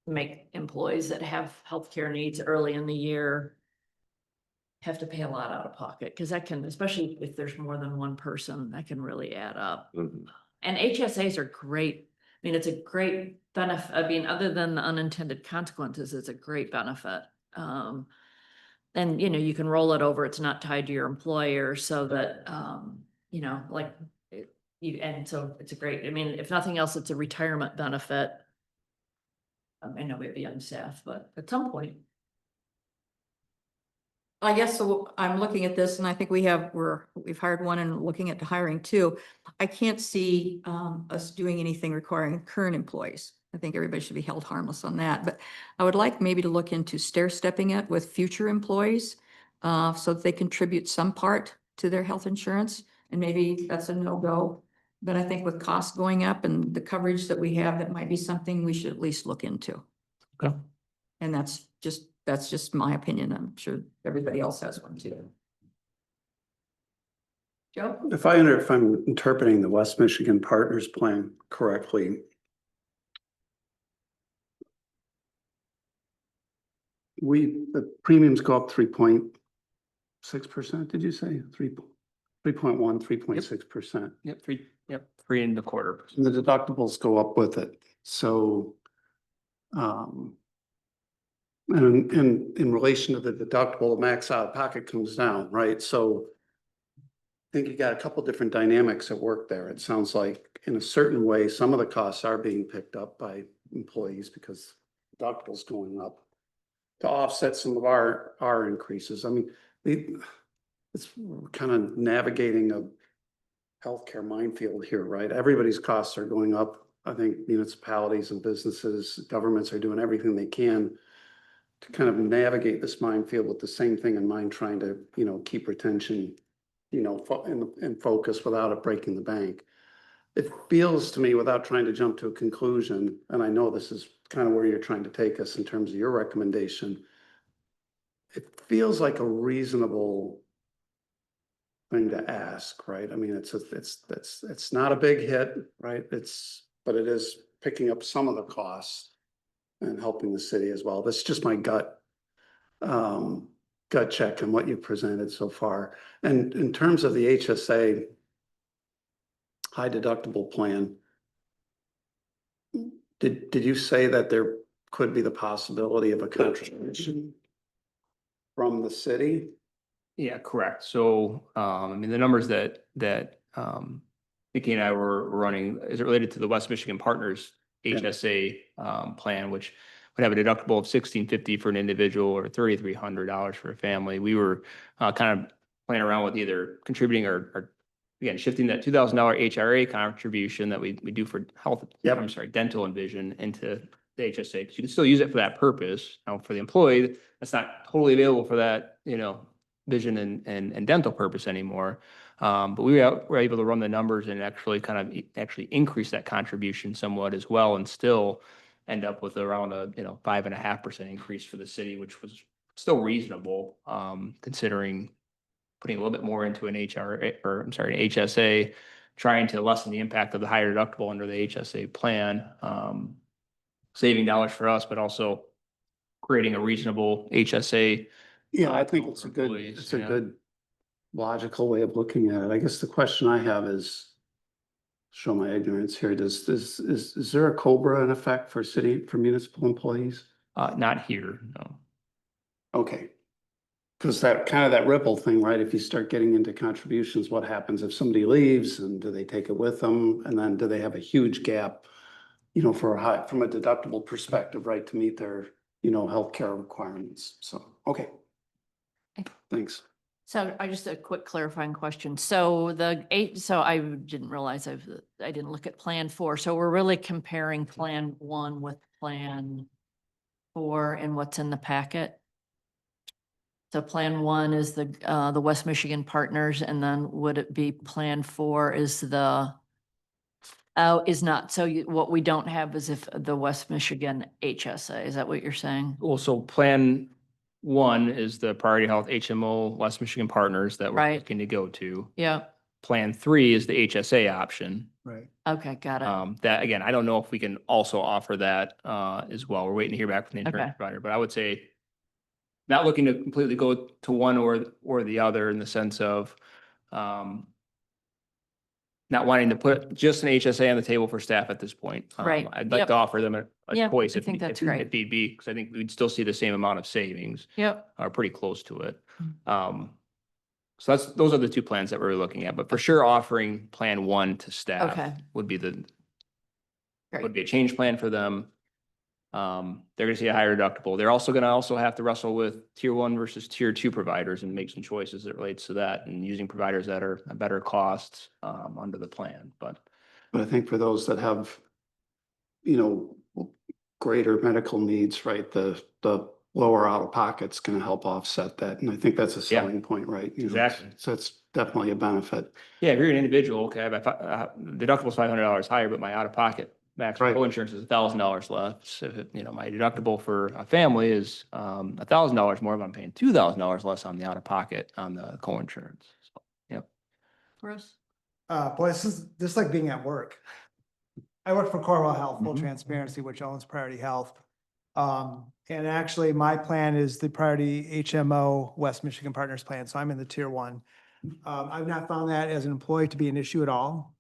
make employees that have healthcare needs early in the year have to pay a lot out of pocket, because that can, especially if there's more than one person, that can really add up. Mhm. And HSAs are great. I mean, it's a great benefit. I mean, other than the unintended consequences, it's a great benefit. And, you know, you can roll it over. It's not tied to your employer, so that, you know, like and so it's a great, I mean, if nothing else, it's a retirement benefit. I know we have a young staff, but at some point. I guess so. I'm looking at this and I think we've hired one and looking at hiring two. I can't see us doing anything requiring current employees. I think everybody should be held harmless on that, but I would like maybe to look into stepping it with future employees so that they contribute some part to their health insurance, and maybe that's a no-go. But I think with costs going up and the coverage that we have, that might be something we should at least look into. Okay. And that's just my opinion. I'm sure everybody else has one too. Joe? If I'm interpreting the West Michigan Partners Plan correctly, the premiums go up 3.6%, did you say? 3.1, 3.6%. Yep, 3.25%. And the deductibles go up with it. So, and in relation to the deductible, the max out of pocket comes down, right? So I think you got a couple different dynamics at work there. It sounds like in a certain way, some of the costs are being picked up by employees because deductibles going up to offset some of our increases. I mean, it's kind of navigating a healthcare minefield here, right? Everybody's costs are going up. I think municipalities and businesses, governments are doing everything they can to kind of navigate this minefield with the same thing in mind, trying to, keep retention, in focus without it breaking the bank. It feels to me, without trying to jump to a conclusion, and I know this is kind of where you're trying to take us in terms of your recommendation, it feels like a reasonable thing to ask, right? I mean, it's not a big hit, right? But it is picking up some of the costs and helping the city as well. That's just my gut check on what you've presented so far. And in terms of the HSA high deductible plan, did you say that there could be the possibility of a contribution from the city? Yeah, correct. So, I mean, the numbers that Nikki and I were running, is it related to the West Michigan Partners HSA plan, which would have a deductible of $1,650 for an individual or $3,300 for a family. We were kind of playing around with either contributing or again, shifting that $2,000 HRA contribution that we do for health, dental and vision into the HSA, because you can still use it for that purpose. Now, for the employee, that's not totally available for that, vision and dental purpose anymore. But we were able to run the numbers and actually increase that contribution somewhat as well, and still end up with around a 5.5% increase for the city, which was still reasonable, considering putting a little bit more into an HSA, trying to lessen the impact of the higher deductible under the HSA plan, saving dollars for us, but also creating a reasonable HSA. Yeah, I think it's a good logical way of looking at it. I guess the question I have is, show my ignorance here, is there a COBRA in effect for municipal employees? Not here, no. Okay. Because that ripple thing, right? If you start getting into contributions, what happens if somebody leaves, and do they take it with them? And then do they have a huge gap, from a deductible perspective, right, to meet their, healthcare requirements? So, okay. Thanks. So I just a quick clarifying question. So so I didn't realize I didn't look at Plan 4. So we're really comparing Plan 1 with Plan 4 and what's in the packet? So Plan 1 is the West Michigan Partners, and then would it be Plan 4 is is not, so what we don't have is if the West Michigan HSA, is that what you're saying? Well, so Plan 1 is the Priority Health HMO West Michigan Partners that we're Right. looking to go to. Yeah, Plan 3 is the HSA option. Right. okay, got it. That, again, I don't know if we can also offer that as well. We're waiting to hear back from the insurance Okay. provider, but I would say not looking to completely go to one or the other in the sense of not wanting to put just an HSA on the table for staff at this point. Right. I'd like Yep. to offer them a Yeah, choice I if think that's if great. need be, because I think we'd still see the same amount of savings Yep, or pretty close to it. Mm. So those are the two plans that we're looking at, but for sure offering Plan 1 to Okay. staff would be great. would be a change plan for them. They're gonna see a higher deductible. They're also gonna have to wrestle with tier 1 versus tier 2 providers and make some choices that relates to that and using providers that are a better cost under the plan, but. But I think for those that have, greater medical needs, right, the lower out of pocket's gonna help offset that. And I think that's a Yeah. selling point, right? Exactly. So that's definitely a benefit. Yeah, if you're an individual, okay, deductible's $500 higher, but my out-of-pocket max Right. co-insurance is $1,000 less. So, my deductible for a family is $1,000 more, but I'm paying $2,000 less on the out-of-pocket on the co-insurance. So, yep. Bruce? Boy, this is like being at work. I work for Corewell Health, full Mhm. transparency, which owns Priority Health. And actually my plan is the Priority HMO West Michigan Partners Plan, so I'm in the tier 1. I've not found that as an employee to be an issue at all.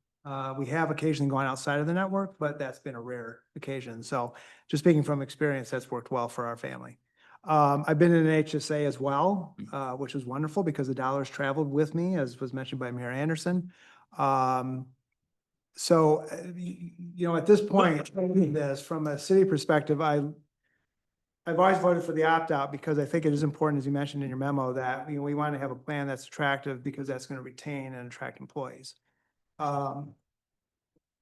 We have occasionally gone outside of the network, but that's been a rare occasion. So just speaking from experience, that's worked well for our family. I've been in an HSA as well, which was wonderful because the dollars traveled with me, as was mentioned by Mayor Anderson. So, at this point, from a city perspective, I've always voted for the opt-out because I think it is important, as you mentioned in your memo, that we want to have a plan that's attractive because that's going to retain and attract employees.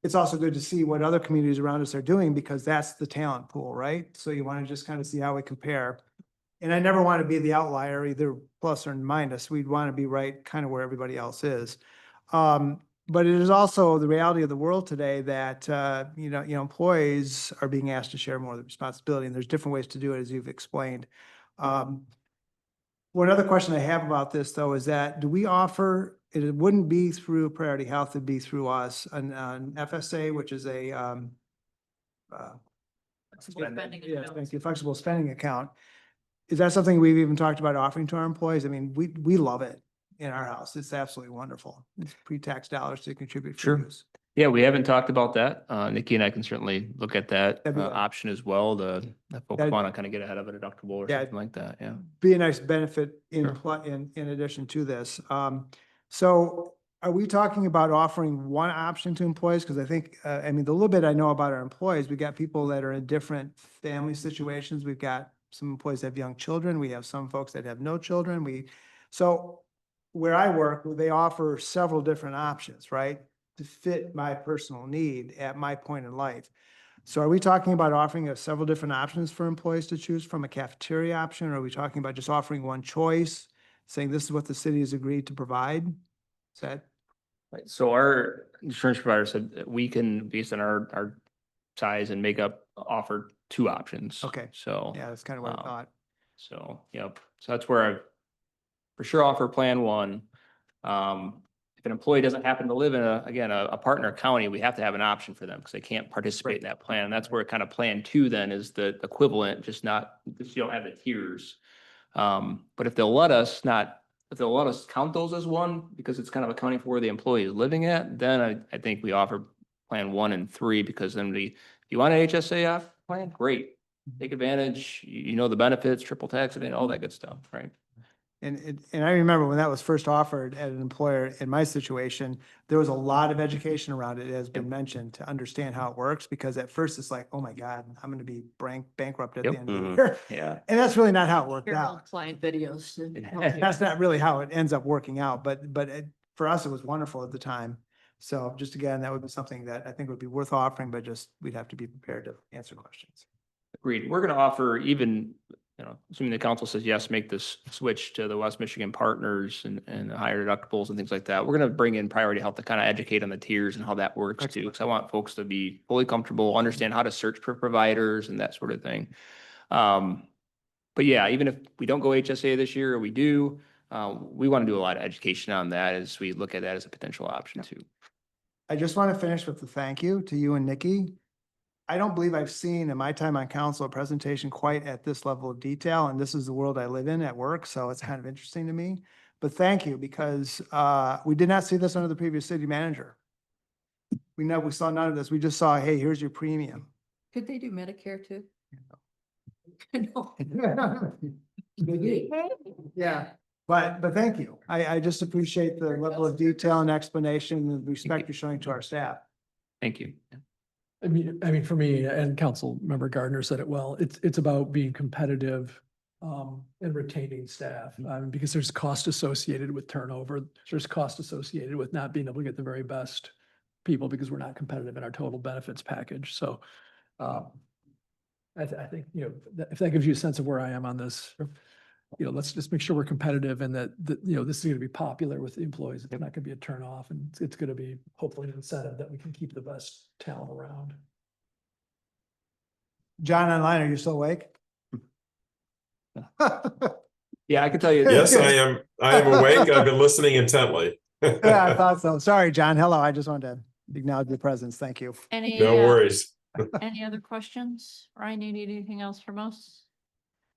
It's also good to see what other communities around us are doing because that's the talent pool, right? So you want to just kind of see how we compare. And I never want to be the outlier, either plus or minus. We'd want to be right kind of where everybody else is. But it is also the reality of the world today that, employees are being asked to share more of the responsibility, and there's different ways to do it, as you've explained. One other question I have about this, though, is that do we offer, it wouldn't be through Priority Health, it'd be through us, an FSA, which is a, Spending yeah, account. thank you, flexible spending account. Is that something we've even talked about offering to our employees? I mean, we love it in our house. It's absolutely wonderful. It's pre-tax dollars to contribute for Sure. use. Yeah, we haven't talked about that. Nikki and I can certainly look at that That'd be good. option as well, if folks That'd- want to kind of get ahead of a deductible or Yeah. something like that, yeah. Be a nice benefit Sure. in addition to this. So are we talking about offering one option to employees? Because I think, the little bit I know about our employees, we got people that are in different family situations. We've got some employees that have young children. We have some folks that have no children. So where I work, they offer several different options, right? To fit my personal need at my point in life. So are we talking about offering several different options for employees to choose from, a cafeteria option? Or are we talking about just offering one choice, saying this is what the city has agreed to provide? Is that? Right, so our insurance provider said that we can, based on our size and makeup, offer 2 options. Okay. So. Yeah, that's kind of what I um, thought. So, yep, so that's where I for sure offer Plan 1. If an employee doesn't happen to live in a partner county, we have to have an option for them because they can't participate in that plan. And that's where kind of Plan 2 then is the equivalent, just you don't have the tiers. But if they'll let us count those as one, because it's kind of accounting for where the employee is living at, then I think we offer Plan 1 and 3, because then if you want an HSA plan, great. Take advantage, the benefits, triple tax, and all that good stuff, right? And I remember when that was first offered at an employer in my situation, there was a lot of education around it, as been mentioned, to understand how it works, because at first it's like, oh my God, I'm gonna be bankrupt at the Yep. end of the Mhm. year. Yeah. And that's really not how it worked Your out. old client videos. That's not really how it ends up working out, but for us, it was wonderful at the time. So just again, that would be something that I think would be worth offering, but just, we'd have to be prepared to answer questions. Agreed. We're gonna offer even, assuming the council says yes, make this switch to the West Michigan Partners and higher deductibles and things like that. We're gonna bring in Priority Health to kind of educate on the tiers and how that works too. Because I want folks to be fully comfortable, understand how to search for providers and that sort of thing. But yeah, even if we don't go HSA this year, or we do, we want to do a lot of education on that as we look at that as a potential option too. I just want to finish with a thank you to you and Nikki. I don't believe I've seen in my time on council a presentation quite at this level of detail, and this is the world I live in at work, so it's kind of interesting to me. But thank you, because we did not see this under the previous city manager. We saw none of this. We just saw, hey, here's your premium. Could they do Medicare too? No. Yeah, but thank you. I just appreciate the level of detail and explanation and respect you're showing to our staff. Thank you. I mean, for me, and Council Member Gardner said it well, it's about being competitive and retaining staff, because there's cost associated with turnover. There's cost associated with not being able to get the very best people because we're not competitive in our total benefits package. So I think, if that gives you a sense of where I am on this, let's just make sure we're competitive and that, this is going to be popular with the employees. It's not going to be a turn off, and it's going to be hopefully an incentive that we can keep the best talent around. John online, are you still awake? Yeah, I can tell you. Yes, I am. I am awake. I've been listening intently. Yeah, I thought so. Sorry, John. Hello. I just wanted to acknowledge your presence. Thank you. No worries. Any other questions? Ryan, you need anything else from us?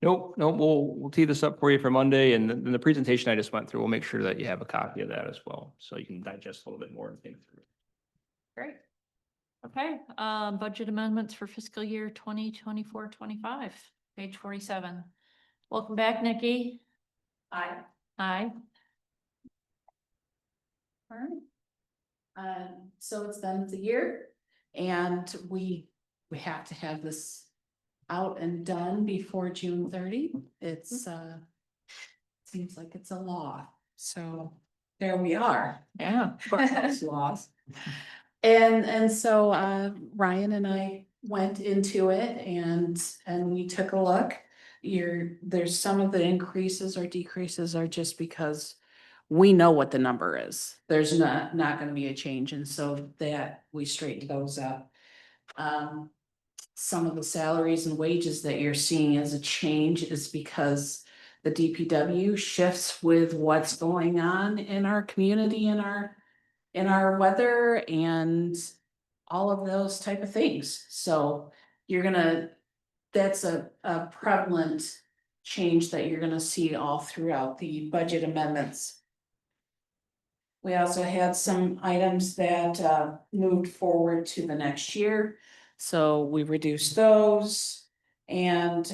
Nope, we'll tee this up for you for Monday, and then the presentation I just went through, we'll make sure that you have a copy of that as well, so you can digest a little bit more and think through. Great. Okay, budget amendments for fiscal year 2024-25, page 47. Welcome back, Nikki. Aye. Aye. All right. So it's done the year, and we have to have this out and done before June 30. It's seems like it's a law. So there we are. Yeah. Those laws. And so Ryan and I went into it and we took a look. There's some of the increases or decreases are just because we know what the number is. There's not gonna be a change, and so that we straightened those up. Some of the salaries and wages that you're seeing as a change is because the DPW shifts with what's going on in our community, in our weather and all of those type of things. So that's a prevalent change that you're gonna see all throughout the budget amendments. We also had some items that moved forward to the next year. So we reduced those, and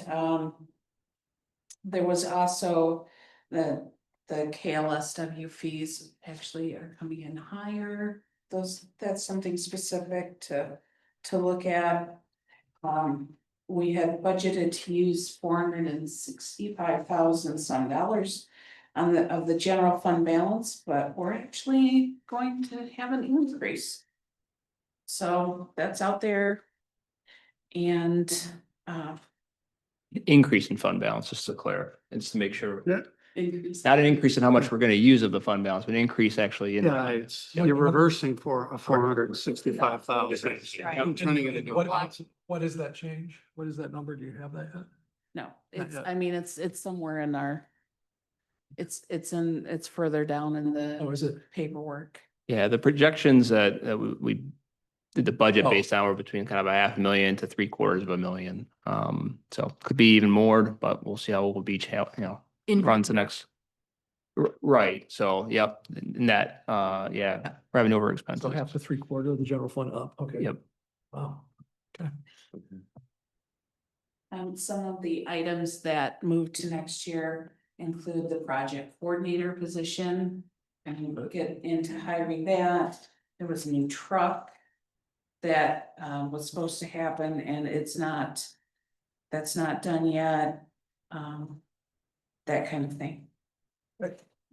there was also the KLSW fees actually are coming in higher. That's something specific to look at. We had budgeted to use $465,000 some dollars of the general fund balance, but we're actually going to have an increase. So that's out there. And Increase in fund balance, just to clarify, and just to make sure. Yeah. increase. Not an increase in how much we're gonna use of the fund balance, but an increase actually in. Yeah, you're reversing for a 465,000. Right. I'm turning it into a lot. What is that change? What is that number? Do you have that yet? No, it's, yet. I mean, it's somewhere in our, it's further down in Oh, the is it? paperwork. Yeah, the projections that we did the budget Oh. based on were between kind of $500,000 to $750,000. So could be even more, but we'll see how Old Beach, runs the next. Right, so, yep, net, revenue over expenses. So half to 3/4 of the general fund up. Okay. Yep. Wow. Okay. Some of the items that moved to next year include the project coordinator position. And we'll get into hiring that. There was a new truck that was supposed to happen and that's not done yet. That kind of thing.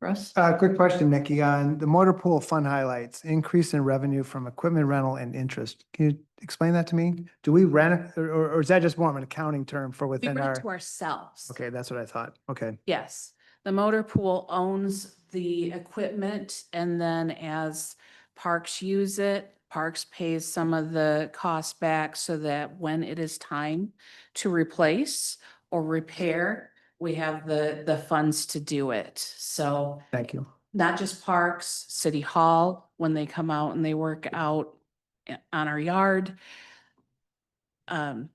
Russ? Quick question, Nikki, on the motor pool fund highlights, increase in revenue from equipment rental and interest. Can you explain that to me? Do we rent it or is that just more of an accounting term for We within rent our? to ourselves. Okay, that's what I thought. Okay. Yes, the motor pool owns the equipment and then as parks use it, Parks pays some of the costs back so that when it is time to replace or repair, we have the funds to do it. So Thank you. not just Parks, City Hall, when they come out and they work out on our yard. A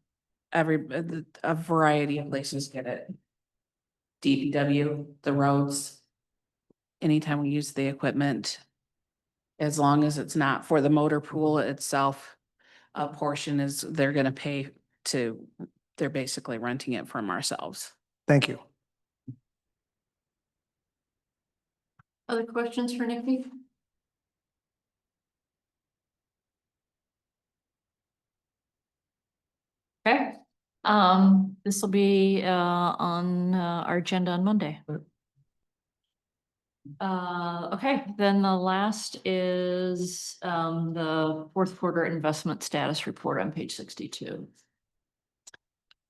variety of places get it. DPW, the roads. Anytime we use the equipment, as long as it's not for the motor pool itself, a portion is, they're gonna pay to, they're basically renting it from ourselves. Thank you. Other questions for Nikki? Okay, this will be on our agenda on Monday. Okay, then the last is the fourth quarter investment status report on page 62.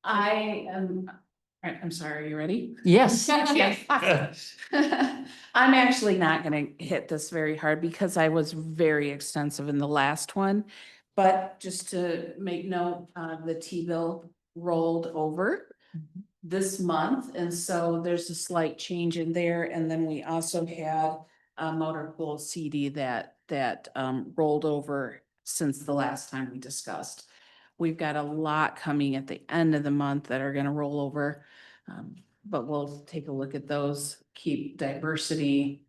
I'm sorry, are you ready? Yes. I'm actually not gonna hit this very hard because I was very extensive in the last one. But just to make note, the T-bill rolled over this month, and so there's a slight change in there. And then we also had a motor pool CD that rolled over since the last time we discussed. We've got a lot coming at the end of the month that are gonna roll over. But we'll take a look at those, keep diversity.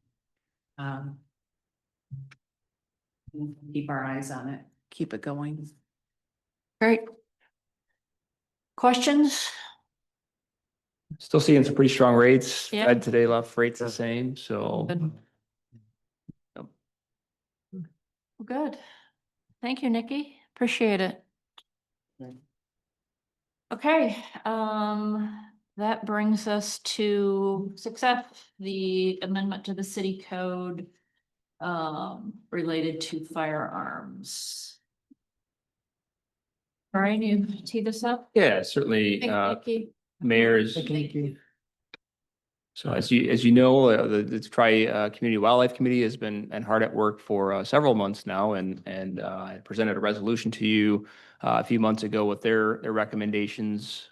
Keep our eyes on it, keep it going. Great. Questions? Still seeing some pretty strong rates. Yeah. Fed today left rates the same, so. Good. Yep. Good. Thank you, Nikki. Appreciate it. Okay, that brings us to 6F, the amendment to the city code related to firearms. Brian, you tee this up? Yeah, certainly, Thank you, Nikki. mayor's. Thank you, Nikki. So as you know, the Community Wildlife Committee has been hard at work for several months now, and I presented a resolution to you a few months ago with their recommendations,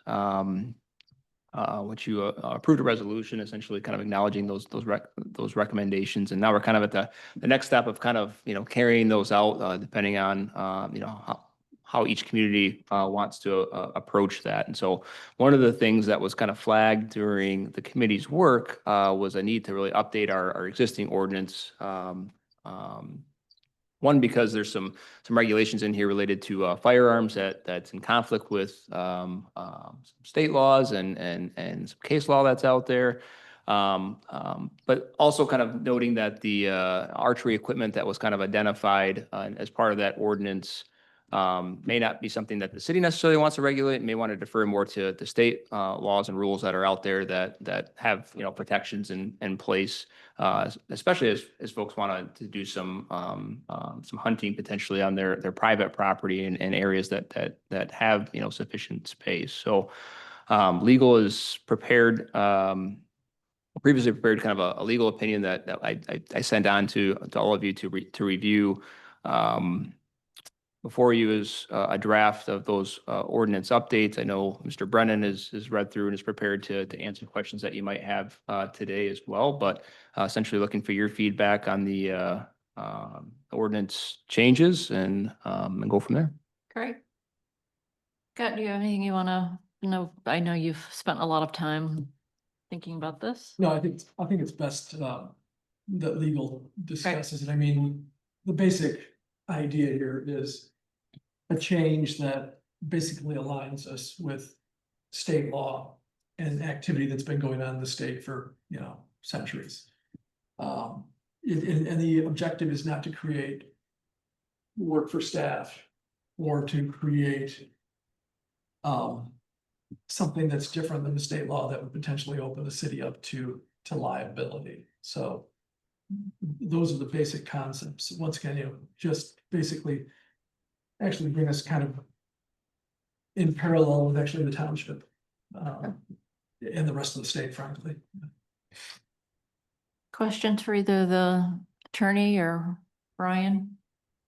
which you approved a resolution essentially kind of acknowledging those recommendations, and now we're kind of at the next step of kind of carrying those out depending on how each community wants to approach that. And so one of the things that was kind of flagged during the committee's work was a need to really update our existing ordinance. One, because there's some regulations in here related to firearms that's in conflict with some state laws and some case law that's out there. But also kind of noting that the archery equipment that was kind of identified as part of that ordinance may not be something that the city necessarily wants to regulate, may want to defer more to the state laws and rules that are out there that have protections in place, especially as folks want to do some hunting potentially on their private property in areas that have sufficient space. So legal is prepared. Previously prepared kind of a legal opinion that I sent on to all of you to review. Before you is a draft of those ordinance updates. I know Mr. Brennan is read through and is prepared to answer questions that you might have today as well, but essentially looking for your feedback on the ordinance changes and go from there. Great. Scott, do you have anything you want to know? I know you've spent a lot of time thinking about this. No, I think it's best that legal discusses it. I mean, the basic idea here is a change that basically aligns us with state law and activity that's been going on in the state for, centuries. And the objective is not to create work for staff or to create something that's different than the state law that would potentially open the city up to liability. So those are the basic concepts. Once again, just basically actually bring us kind of in parallel with actually the township and the rest of the state, frankly. Questions for either the attorney or Brian,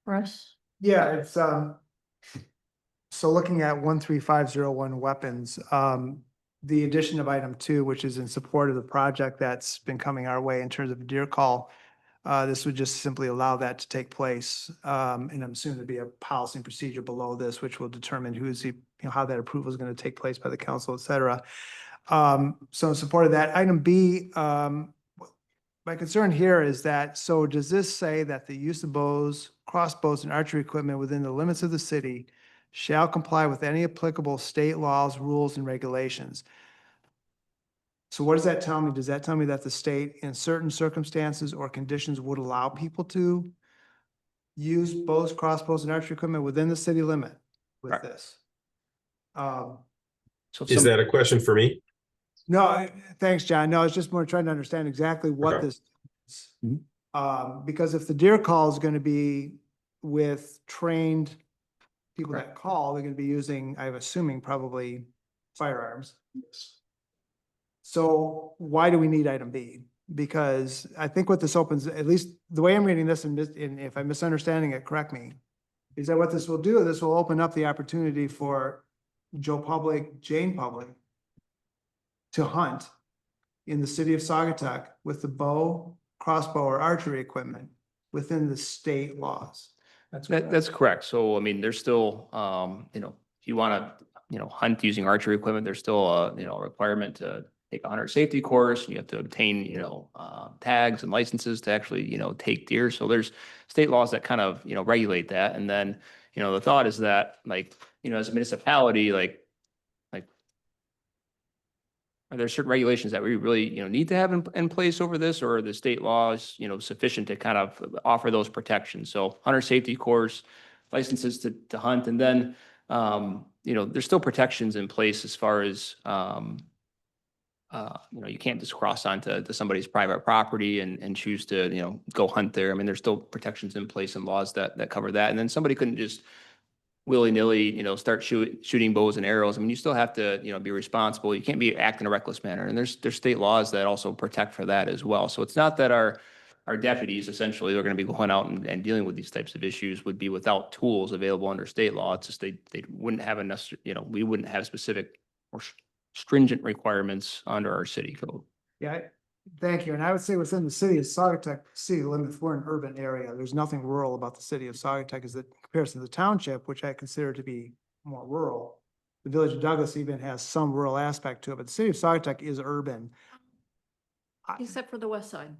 Russ? Yeah, it's, so looking at 13501 weapons, the addition of item 2, which is in support of the project that's been coming our way in terms of a deer call. This would just simply allow that to take place. And I'm assuming there'd be a policy and procedure below this, which will determine how that approval is going to take place by the council, et cetera. So in support of that, item B, my concern here is that, so does this say that the use of bows, crossbows, and archery equipment within the limits of the city shall comply with any applicable state laws, rules, and regulations? So what does that tell me? Does that tell me that the state, in certain circumstances or conditions, would allow people to use bows, crossbows, and archery equipment within the city limit with Right. this? So if Is that a question for me? No, thanks, John. No, it's just more trying to understand exactly what Okay. this is. Because if the deer call is going to be with trained people that call, they're going to be using, I'm assuming, probably firearms. So why do we need item B? Because I think what this opens, at least the way I'm reading this, and if I'm misunderstanding it, correct me, is that what this will do, this will open up the opportunity for Joe Public, Jane Public to hunt in the city of Saugatuck with the bow, crossbow, or archery equipment within the state laws. That's correct. So, I mean, there's still, if you want to, hunt using archery equipment, there's still a, a requirement to take a hunter safety course. You have to obtain, tags and licenses to actually, take deer. So there's state laws that kind of, regulate that. And then, the thought is that like, as a municipality, like, are there certain regulations that we really, need to have in place over this, or are the state laws, sufficient to kind of offer those protections? So hunter safety course, licenses to hunt, and then, there's still protections in place as far as, you can't just cross onto somebody's private property and choose to, go hunt there. I mean, there's still protections in place and laws that cover that. And then somebody couldn't just willy-nilly, start shooting bows and arrows. I mean, you still have to, be responsible. You can't be acting in a reckless manner. And there's state laws that also protect for that as well. So it's not that our deputies essentially are going to be going out and dealing with these types of issues would be without tools available under state law. It's just they wouldn't have enough, we wouldn't have specific or stringent requirements under our city code. Yeah, thank you. And I would say within the city of Saugatuck, city limits, we're an urban area. There's nothing rural about the city of Saugatuck as in comparison to the township, which I consider to be more rural. The village of Douglas even has some rural aspect to it, but the city of Saugatuck is urban. Except for the west side.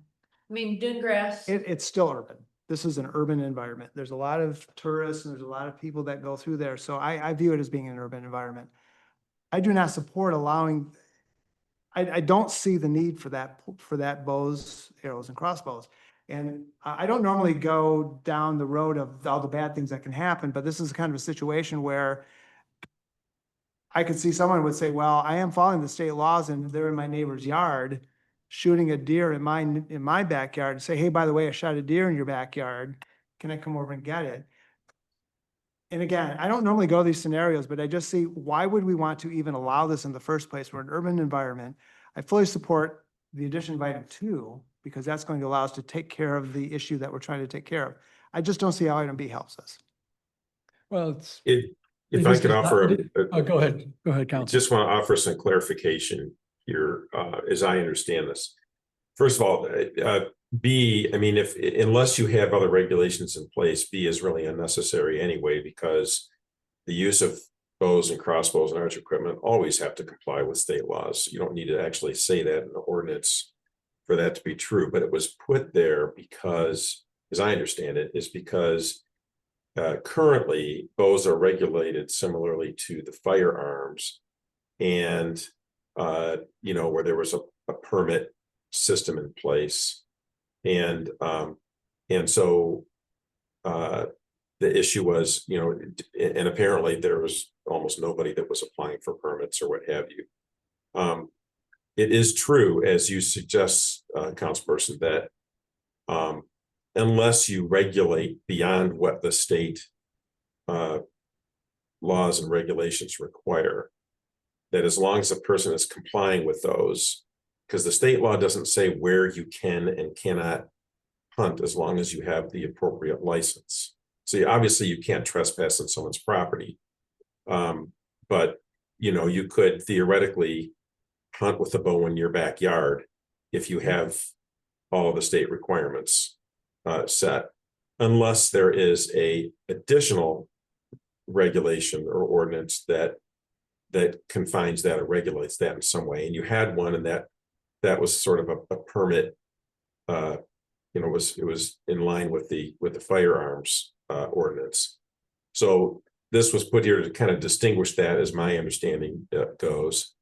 I mean, dune grass. It's still urban. This is an urban environment. There's a lot of tourists and there's a lot of people that go through there. So I view it as being an urban environment. I do not support allowing, I don't see the need for that bows, arrows, and crossbows. And I don't normally go down the road of all the bad things that can happen, but this is kind of a situation where I could see someone would say, well, I am following the state laws and they're in my neighbor's yard, shooting a deer in my backyard, and say, hey, by the way, I shot a deer in your backyard. Can I come over and get it? And again, I don't normally go to these scenarios, but I just see, why would we want to even allow this in the first place? We're an urban environment. I fully support the addition of item 2, because that's going to allow us to take care of the issue that we're trying to take care of. I just don't see how item B helps us. Well, it's. If I could offer, Go ahead, Council. just want to offer some clarification here, as I understand this. First of all, B, I mean, unless you have other regulations in place, B is really unnecessary anyway, because the use of bows and crossbows and archery equipment always have to comply with state laws. You don't need to actually say that in the ordinance for that to be true, but it was put there because, as I understand it, is because currently bows are regulated similarly to the firearms, and you know, where there was a permit system in place. And so the issue was, you know, and apparently there was almost nobody that was applying for permits or what have you. It is true, as you suggest, councilperson, that unless you regulate beyond what the state laws and regulations require, that as long as a person is complying with those, because the state law doesn't say where you can and cannot hunt as long as you have the appropriate license. So obviously you can't trespass on someone's property. But you know, you could theoretically hunt with a bow in your backyard if you have all of the state requirements set, unless there is a additional regulation or ordinance that confines that or regulates that in some way. And you had one, and that was sort of a permit. You know, it was in line with the firearms ordinance. So this was put here to kind of distinguish that, as my understanding goes.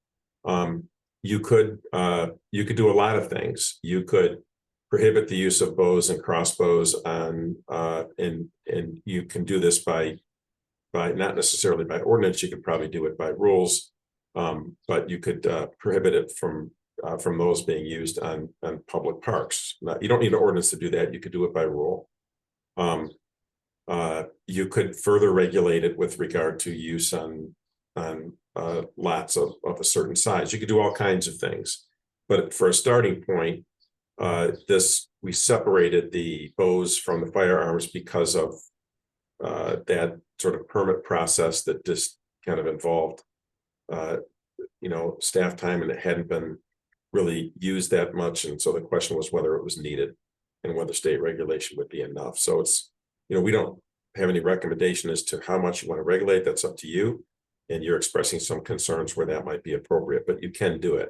You could do a lot of things. You could prohibit the use of bows and crossbows on, and you can do this by not necessarily by ordinance. You could probably do it by rules, but you could prohibit it from those being used on public parks. Now, you don't need an ordinance to do that. You could do it by rule. You could further regulate it with regard to use on lots of a certain size. You could do all kinds of things. But for a starting point, we separated the bows from the firearms because of that sort of permit process that just kind of involved, you know, staff time, and it hadn't been really used that much. And so the question was whether it was needed and whether state regulation would be enough. So it's, you know, we don't have any recommendation as to how much you want to regulate. That's up to you. And you're expressing some concerns where that might be appropriate, but you can do it.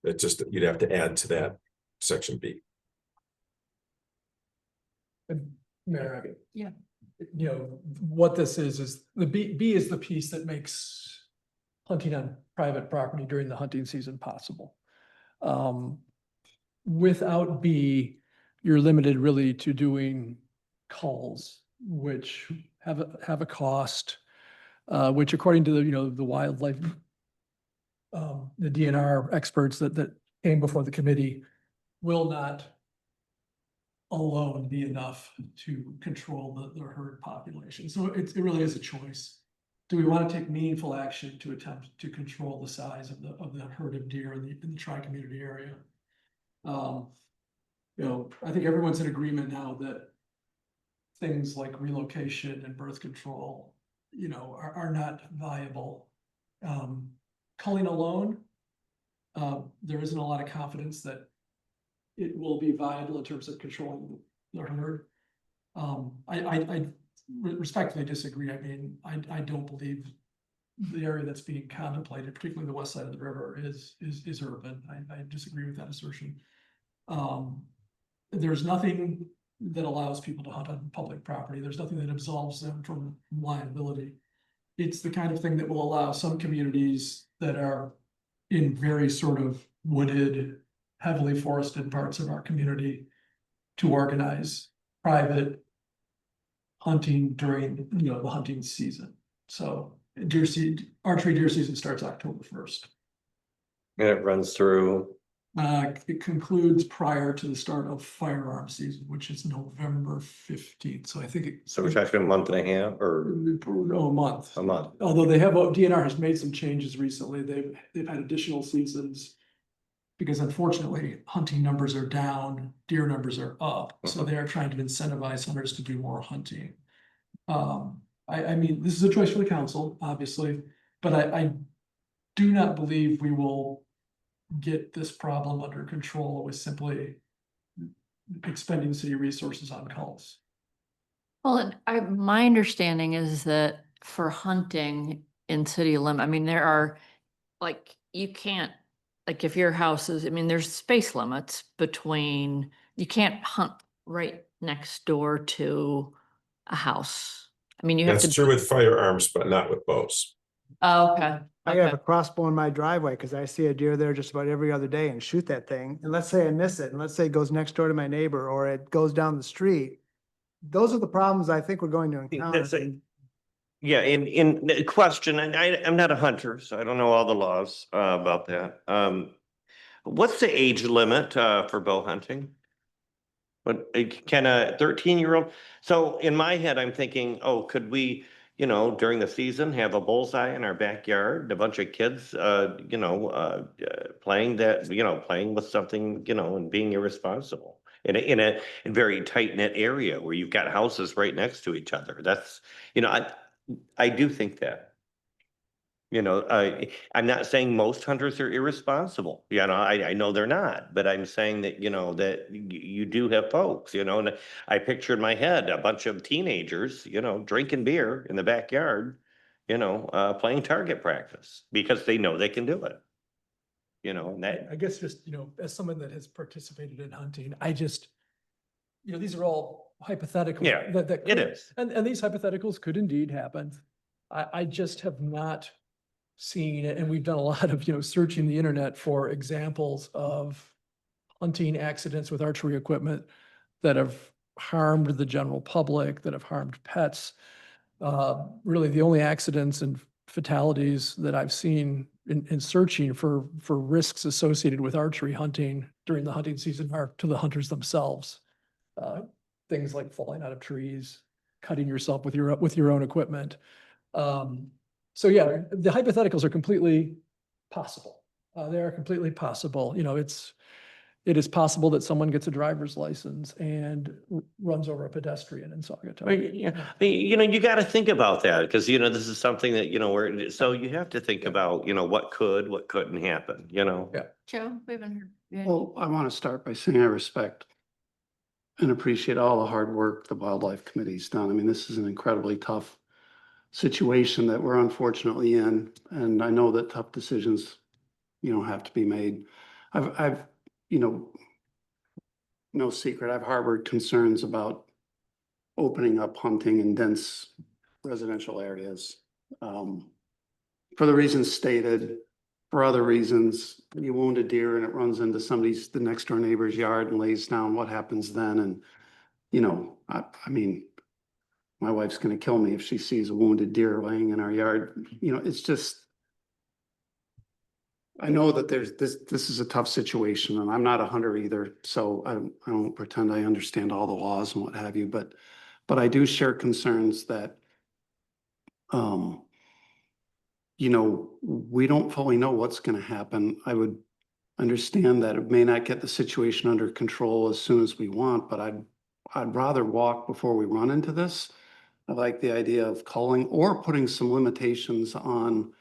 It just, you'd have to add to that section B. Mayor, Yeah. you know, what this is the B is the piece that makes hunting on private property during the hunting season possible. Without B, you're limited really to doing calls, which have a cost, which according to the wildlife, the DNR experts that came before the committee, will not alone be enough to control the herd population. So it really is a choice. Do we want to take meaningful action to attempt to control the size of the herd of deer in the tri-community area? You know, I think everyone's in agreement now that things like relocation and birth control, you know, are not viable. Culling alone, there isn't a lot of confidence that it will be viable in terms of controlling the herd. I respectfully disagree. I mean, I don't believe the area that's being contemplated, particularly the west side of the river, is urban. I disagree with that assertion. There's nothing that allows people to hunt on public property. There's nothing that absolves them from liability. It's the kind of thing that will allow some communities that are in very sort of wooded, heavily forested parts of our community to organize private hunting during, you know, the hunting season. So archery deer season starts October 1st. And it runs through. It concludes prior to the start of firearm season, which is November 15th. So I think So we're talking a month and a half or no, a month. a month. Although DNR has made some changes recently. They've had additional seasons because unfortunately hunting numbers are down, deer numbers are up. So they are trying to incentivize hunters to do more hunting. I mean, this is a choice for the council, obviously, but I do not believe we will get this problem under control with simply expending city resources on calls. Well, my understanding is that for hunting in city limit, I mean, there are, like, you can't, like, if your house is, I mean, there's space limits between, you can't hunt right next door to a house. I mean, you have to. That's true with firearms, but not with bows. Oh, okay. I have Okay. a crossbow in my driveway because I see a deer there just about every other day and shoot that thing. And let's say I miss it, and let's say it goes next door to my neighbor or it goes down the street. Those are the problems I think we're going to encounter. That's a- Yeah, in the question, and I'm not a hunter, so I don't know all the laws about that. What's the age limit for bow hunting? But can a 13-year-old, so in my head, I'm thinking, oh, could we, during the season, have a bullseye in our backyard, a bunch of kids, playing that, playing with something, and being irresponsible in a very tight-knit area where you've got houses right next to each other. That's, I do think that. I'm not saying most hunters are irresponsible, I know they're not, but I'm saying that, that you do have folks, and I picture in my head a bunch of teenagers, drinking beer in the backyard, playing target practice because they know they can do it. And that, I guess just, as someone that has participated in hunting, I just, these are all hypotheticals. Yeah, that it could- is. And these hypotheticals could indeed happen. I just have not seen it, and we've done a lot of, searching the internet for examples of hunting accidents with archery equipment that have harmed the general public, that have harmed pets. Really, the only accidents and fatalities that I've seen in searching for risks associated with archery hunting during the hunting season are to the hunters themselves. Things like falling out of trees, cutting yourself with your own equipment. So yeah, the hypotheticals are completely possible. They are completely possible. It is possible that someone gets a driver's license and runs over a pedestrian in Saugatuck. You got to think about that because, this is something that, so you have to think about, what couldn't happen, Yeah. Joe, we haven't heard. Well, I want to start by saying I respect and appreciate all the hard work the Wildlife Committee's done. I mean, this is an incredibly tough situation that we're unfortunately in, and I know that tough decisions, have to be made. I've, no secret, I've harbored concerns about opening up hunting in dense residential areas. For the reasons stated, for other reasons, you wound a deer and it runs into the next door neighbor's yard and lays down, what happens then? And, I mean, my wife's gonna kill me if she sees a wounded deer laying in our yard. It's just, I know that this is a tough situation and I'm not a hunter either, so I don't pretend I understand all the laws and what have you, but I do share concerns that, we don't fully know what's gonna happen. I would understand that it may not get the situation under control as soon as we want, but I'd rather walk before we run into this. I like the idea of calling or putting some limitations on,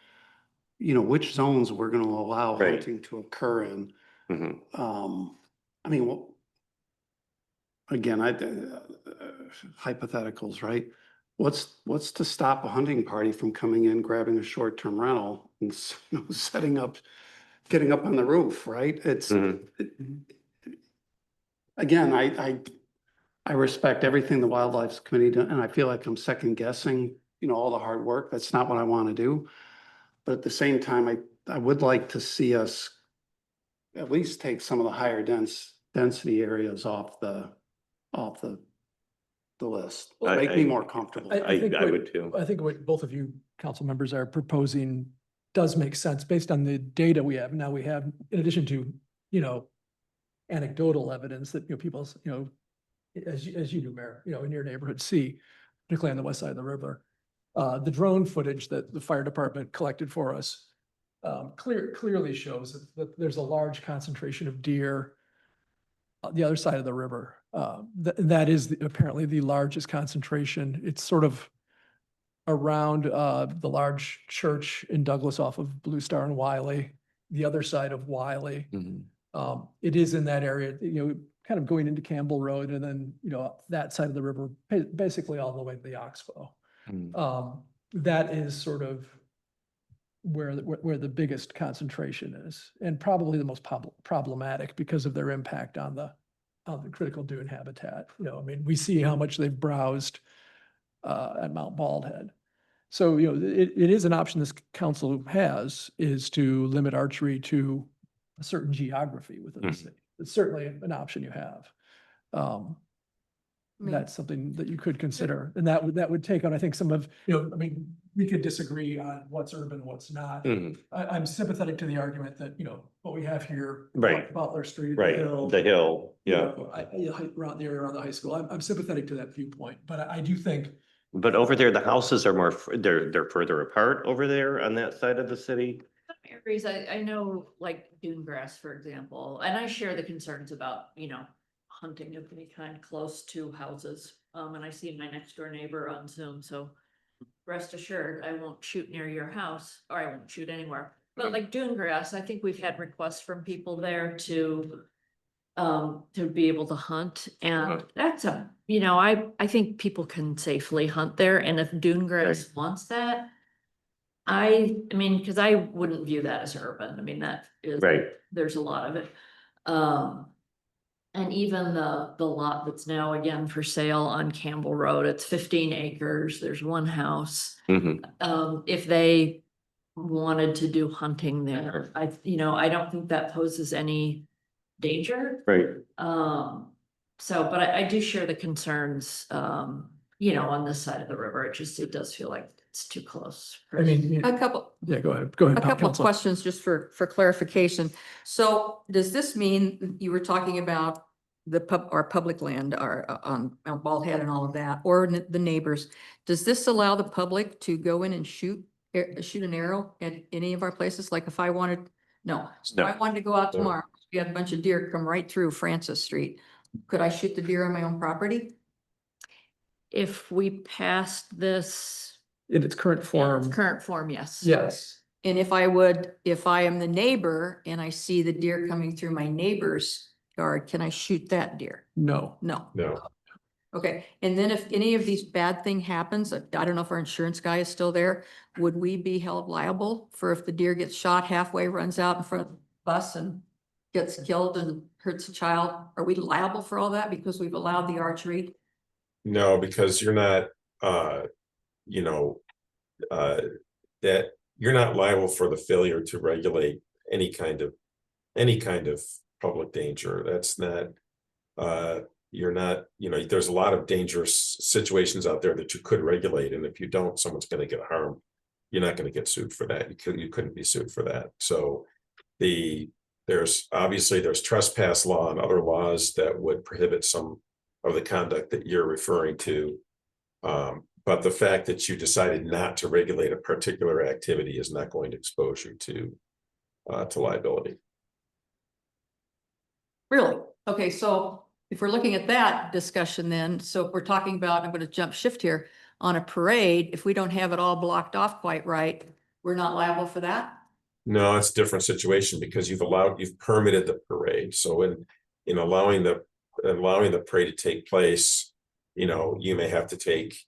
which zones we're going to allow Right. hunting to occur in. Mhm. I mean, again, hypotheticals, right? What's to stop a hunting party from coming in, grabbing a short-term rental and setting up, getting up on the roof, right? Mhm. Again, I respect everything the Wildlife Committee done, and I feel like I'm second guessing, all the hard work. That's not what I want to do. But at the same time, I would like to see us at least take some of the higher density areas off the list. Make me more comfortable. I think I what- would too. I think what both of you council members are proposing does make sense based on the data we have. Now we have, in addition to, anecdotal evidence that, people, as you do, Mayor, in your neighborhood see, particularly on the west side of the river. The drone footage that the fire department collected for us clearly shows that there's a large concentration of deer on the other side of the river. That is apparently the largest concentration. It's sort of around the large church in Douglas off of Blue Star and Wiley, the other side of Wiley. Mhm. It is in that area, kind of going into Campbell Road and then, that side of the river, basically all the way to the Oxbow. Mhm. That is sort of where the biggest concentration is, and probably the most problematic because of their impact on the critical dune habitat. I mean, we see how much they've browsed at Mount Baldhead. So, it is an option this council has, is to limit archery to a certain geography within the Mhm. city. It's certainly an option you have. I mean- That's something that you could consider, and that would take on, I think, some of, I mean, we could disagree on what's urban, what's not. Mhm. I'm sympathetic to the argument that, what we have here. Right. like Butler Street. Right, the hill, you yeah. know, around the area around the high school. I'm sympathetic to that viewpoint, but I do think, But over there, the houses are more, they're further apart over there on that side of the city. Some areas, I know, like Dune Grass, for example, and I share the concerns about, hunting of any kind close to houses. And I see my next door neighbor on Zoom, so rest assured, I won't shoot near your house, or I won't shoot anywhere. But like Dune Grass, I think we've had requests from people there to be able to hunt, and that's I think people can safely hunt there, and if Dune Grass wants that, I mean, because I wouldn't view that as urban. I mean, that is, Right. there's a lot of it. And even the lot that's now again for sale on Campbell Road, it's 15 acres, there's one house. Mhm. If they wanted to do hunting there, I don't think that poses any danger. Right. But I do share the concerns, on this side of the river. It does feel like it's too close. I mean, A couple, yeah, go ahead. a couple of Council. questions just for clarification. So does this mean you were talking about our public land, on Bald Head and all of that, or the neighbors? Does this allow the public to go in and shoot an arrow at any of our places? Like if I wanted, if I wanted to go out No. tomorrow, we had a bunch of deer come right through Francis Street. Could I shoot the deer on my own property? If we passed this In its current in form, its current form, yes. yes. And if I am the neighbor and I see the deer coming through my neighbor's yard, can I shoot that deer? No. No. No. Okay, and then if any of these bad thing happens, I don't know if our insurance guy is still there, would we be held liable for if the deer gets shot halfway, runs out in front of the bus and gets killed and hurts a child? Are we liable for all that because we've allowed the archery? No, because you're not, that you're not liable for the failure to regulate any kind of public danger. That's not, you're not, there's a lot of dangerous situations out there that you could regulate. And if you don't, someone's going to get harmed. You're not going to get sued for that. You couldn't be sued for that. So there's trespass law and other laws that would prohibit some of the conduct that you're referring to. But the fact that you decided not to regulate a particular activity is not going to expose you to liability. Really? Okay, so if we're looking at that discussion then, so if we're talking about, I'm going to shift here, on a parade, if we don't have it all blocked off quite right, we're not liable for that? No, it's a different situation because you've permitted the parade. So in allowing the parade to take place, you may have to take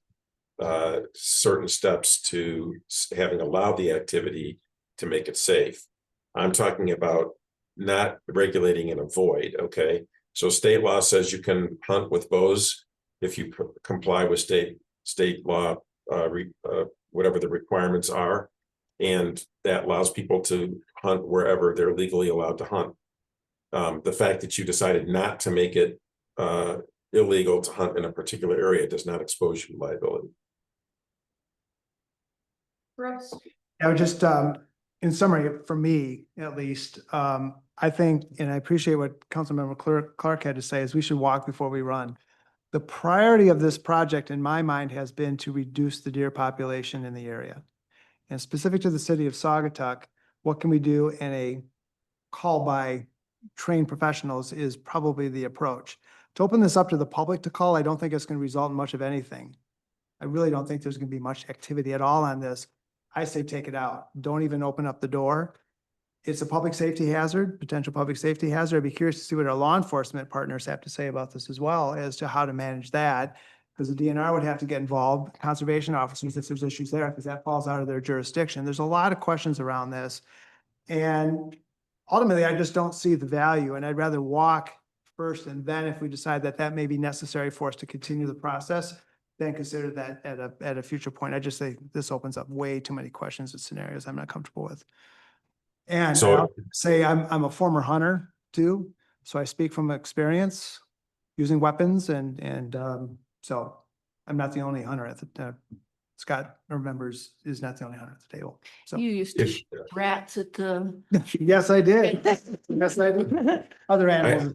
certain steps to having allowed the activity to make it safe. I'm talking about not regulating in a void. Okay, so state law says you can hunt with bows if you comply with state law, whatever the requirements are, and that allows people to hunt wherever they're legally allowed to hunt. The fact that you decided not to make it illegal to hunt in a particular area does not expose you to liability. Russ? I would just, in summary, for me, at least, I think, and I appreciate what Councilmember Clark had to say, is we should walk before we run. The priority of this project, in my mind, has been to reduce the deer population in the area. And specific to the city of Saugatuck, what can we do in a call by trained professionals is probably the approach. To open this up to the public to call, I don't think it's going to result in much of anything. I really don't think there's going to be much activity at all on this. I say take it out. Don't even open up the door. It's a public safety hazard, potential public safety hazard. I'd be curious to see what our law enforcement partners have to say about this as well as to how to manage that. Because the DNR would have to get involved, conservation officers, if there's issues there, because that falls out of their jurisdiction. There's a lot of questions around this. And ultimately, I just don't see the value, and I'd rather walk first, and then if we decide that that may be necessary for us to continue the process, then consider that at a future point. I just say this opens up way too many questions and scenarios I'm not comfortable with. And So- I'll say I'm a former hunter too, so I speak from experience using weapons and so I'm not the only hunter at the, Scott remembers is not the only hunter at the table. So, You used to If- shoot rats at the. yes, I did. Yes, I did. Other animals.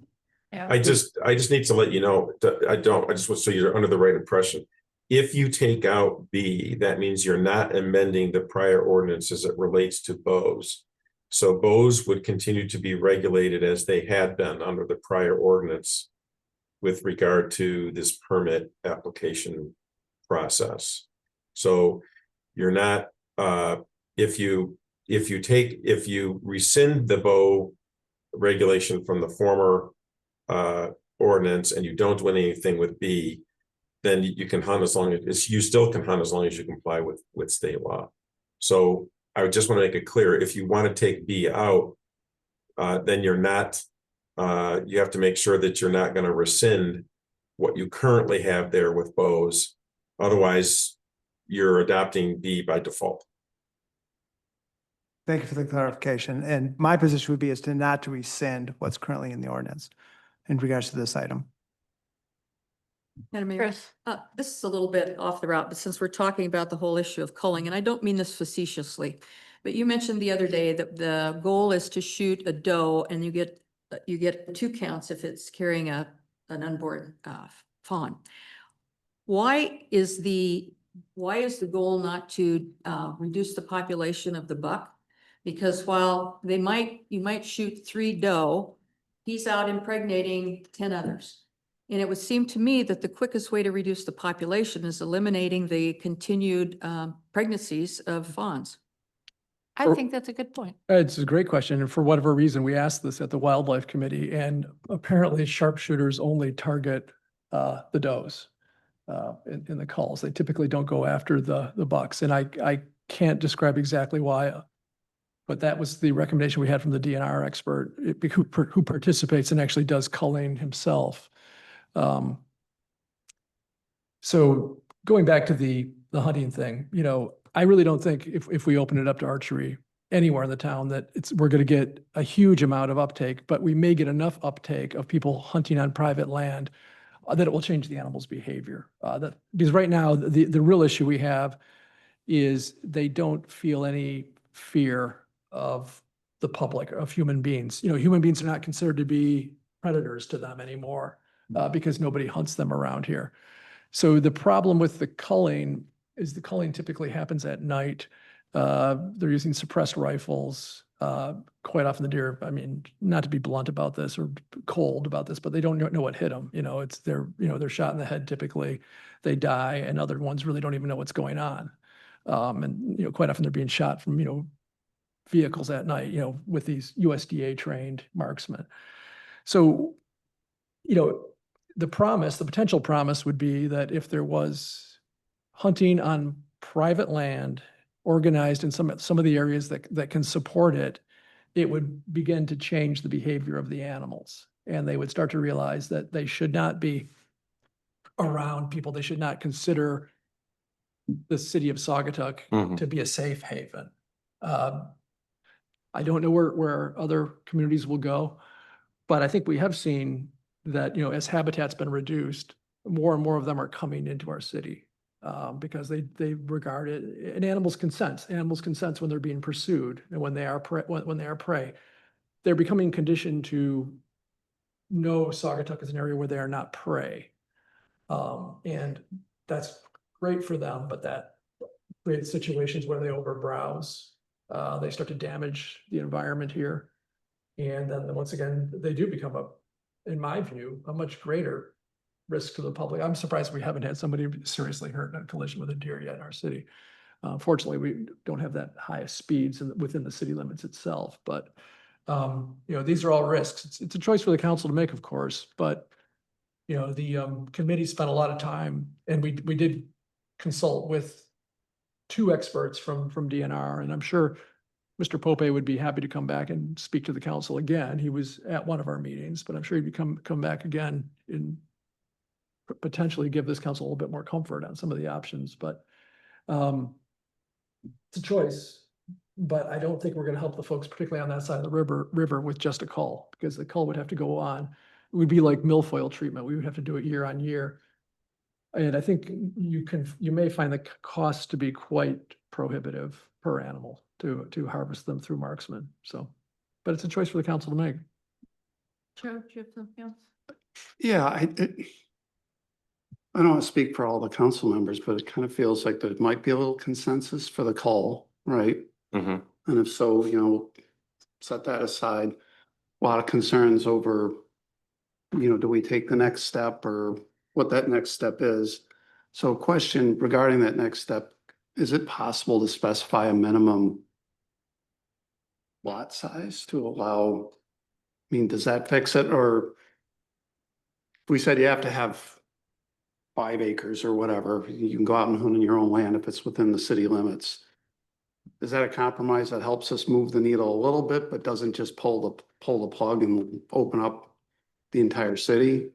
I just need to let you know, I just want, so you're under the right impression. If you take out B, that means you're not amending the prior ordinance as it relates to bows. So bows would continue to be regulated as they had been under the prior ordinance with regard to this permit application process. So you're not, if you rescind the bow regulation from the former ordinance and you don't do anything with B, then you can hunt as long as you still can hunt as long as you comply with state law. So I would just want to make it clear, if you want to take B out, then you're not, you have to make sure that you're not going to rescind what you currently have there with bows. Otherwise, you're adopting B by default. Thank you for the clarification. And my position would be is to not to rescind what's currently in the ordinance in regards to this item. Madam Mayor, Chris, this is a little bit off the route, but since we're talking about the whole issue of culling, and I don't mean this facetiously, but you mentioned the other day that the goal is to shoot a doe and you get 2 counts if it's carrying an unborn fawn. Why is the goal not to reduce the population of the buck? Because while you might shoot 3 doe, he's out impregnating 10 others. And it would seem to me that the quickest way to reduce the population is eliminating the continued pregnancies of fawns. I think that's a good point. It's a great question. And for whatever reason, we asked this at the Wildlife Committee, and apparently sharpshooters only target the does in the culls. They typically don't go after the bucks. And I can't describe exactly why, but that was the recommendation we had from the DNR expert who participates and actually does culling himself. So going back to the hunting thing, I really don't think if we open it up to archery anywhere in the town that we're going to get a huge amount of uptake, but we may get enough uptake of people hunting on private land that it will change the animal's behavior. Because right now, the real issue we have is they don't feel any fear of the public, of human beings. Human beings are not considered to be predators to them anymore because nobody hunts them around here. So the problem with the culling is the culling typically happens at night. They're using suppressed rifles. Quite often the deer, not to be blunt about this or cold about this, but they don't know what hit them. They're shot in the head typically, they die, and other ones really don't even know what's going on. And quite often they're being shot from vehicles at night, with these USDA trained marksmen. So, the potential promise would be that if there was hunting on private land organized in some of the areas that can support it, it would begin to change the behavior of the animals. And they would start to realize that they should not be around people. They should not consider the city of Saugatuck to be a safe haven. I don't know where other communities will go, but I think we have seen that, as habitat's been reduced, more and more of them are coming into our city because they regard it, and animals consent. Animals consent when they're being pursued and when they are prey. They're becoming conditioned to know Saugatuck is an area where they are not prey. And that's great for them, but that creates situations where they overbrowse. They start to damage the environment here. And then once again, they do become in my view, a much greater risk to the public. I'm surprised we haven't had somebody seriously hurt in a collision with a deer yet in our city. Fortunately, we don't have that high speeds within the city limits itself, but these are all risks. It's a choice for the council to make, of course, but the committee spent a lot of time, and we did consult with 2 experts from DNR, and I'm sure Mr. Pope would be happy to come back and speak to the council again. He was at one of our meetings, but I'm sure he'd come back again in potentially give this council a little bit more comfort on some of the options, but it's a choice. But I don't think we're gonna help the folks, particularly on that side of the river with just a cull, because the cull would have to go on. It would be like milfoil treatment. We would have to do it year on year. And I think you may find the cost to be quite prohibitive per animal to harvest them through marksman. So, but it's a choice for the council to make. Joe, do you have something else? Yeah, I don't want to speak for all the council members, but it kind of feels like there might be a little consensus for the call, right? Mhm. And if so, set that aside. A lot of concerns over, do we take the next step or what that next step is? So question regarding that next step, is it possible to specify a minimum lot size to allow, does that fix it? Or we said you have to have 5 acres or whatever, you can go out and hunt on your own land if it's within the city limits. Is that a compromise that helps us move the needle a little bit, but doesn't just pull the plug and open up the entire city?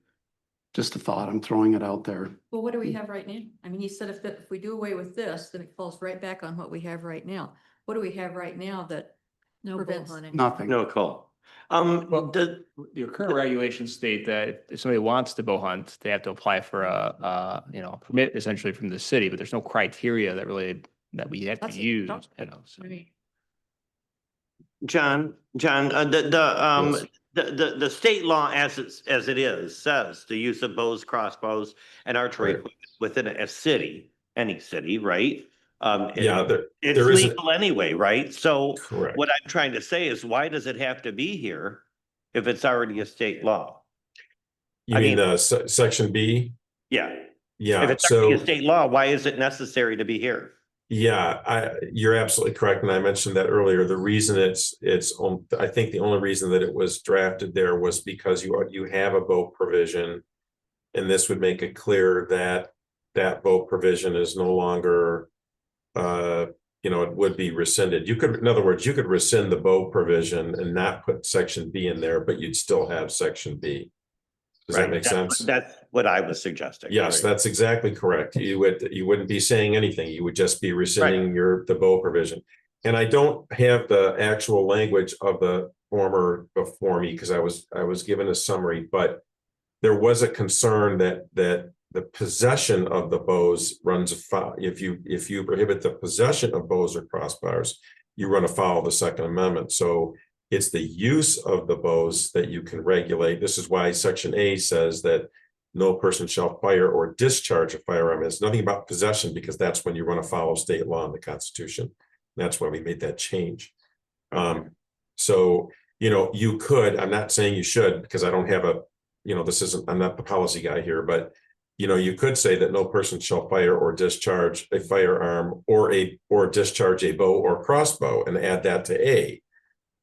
Just a thought, I'm throwing it out there. Well, what do we have right now? I mean, you said if we do away with this, then it falls right back on what we have right now. What do we have right now that No bull prevents? hunting. Nothing. No call. Your current regulations state that if somebody wants to bow hunt, they have to apply for a permit essentially from the city, but there's no criteria that we have That's to it. use, Don't- so. John, the state law as it is says the use of bows, crossbows and archery Right. within a city, any city, right? Yeah, It's there isn't- legal anyway, right? So Correct. what I'm trying to say is why does it have to be here if it's already a state law? You I mean, mean- section B? Yeah, if Yeah, it's already so, a state law, why is it necessary to be here? yeah, you're absolutely correct. And I mentioned that earlier. The reason I think the only reason that it was drafted there was because you have a bow provision. And this would make it clear that that bow provision is no longer, it would be rescinded. In other words, you could rescind the bow provision and not put section B in there, but you'd still have section B. Does that Right, make sense? That's what I was suggesting. Yes, right? that's exactly correct. You wouldn't be saying anything. You would just be rescinding the bow provision. And I don't have the actual language of the former before me because I was given a summary, but there was a concern that the possession of the bows runs afoul. If you prohibit the possession of bows or crossbars, you run afoul of the Second Amendment. So it's the use of the bows that you can regulate. This is why Section A says that no person shall fire or discharge a firearm. It's nothing about possession because that's when you run afoul of state law and the Constitution. That's why we made that change. So, you could, I'm not saying you should because I don't have I'm not the policy guy here, but you could say that no person shall fire or discharge a firearm or discharge a bow or crossbow and add that to A.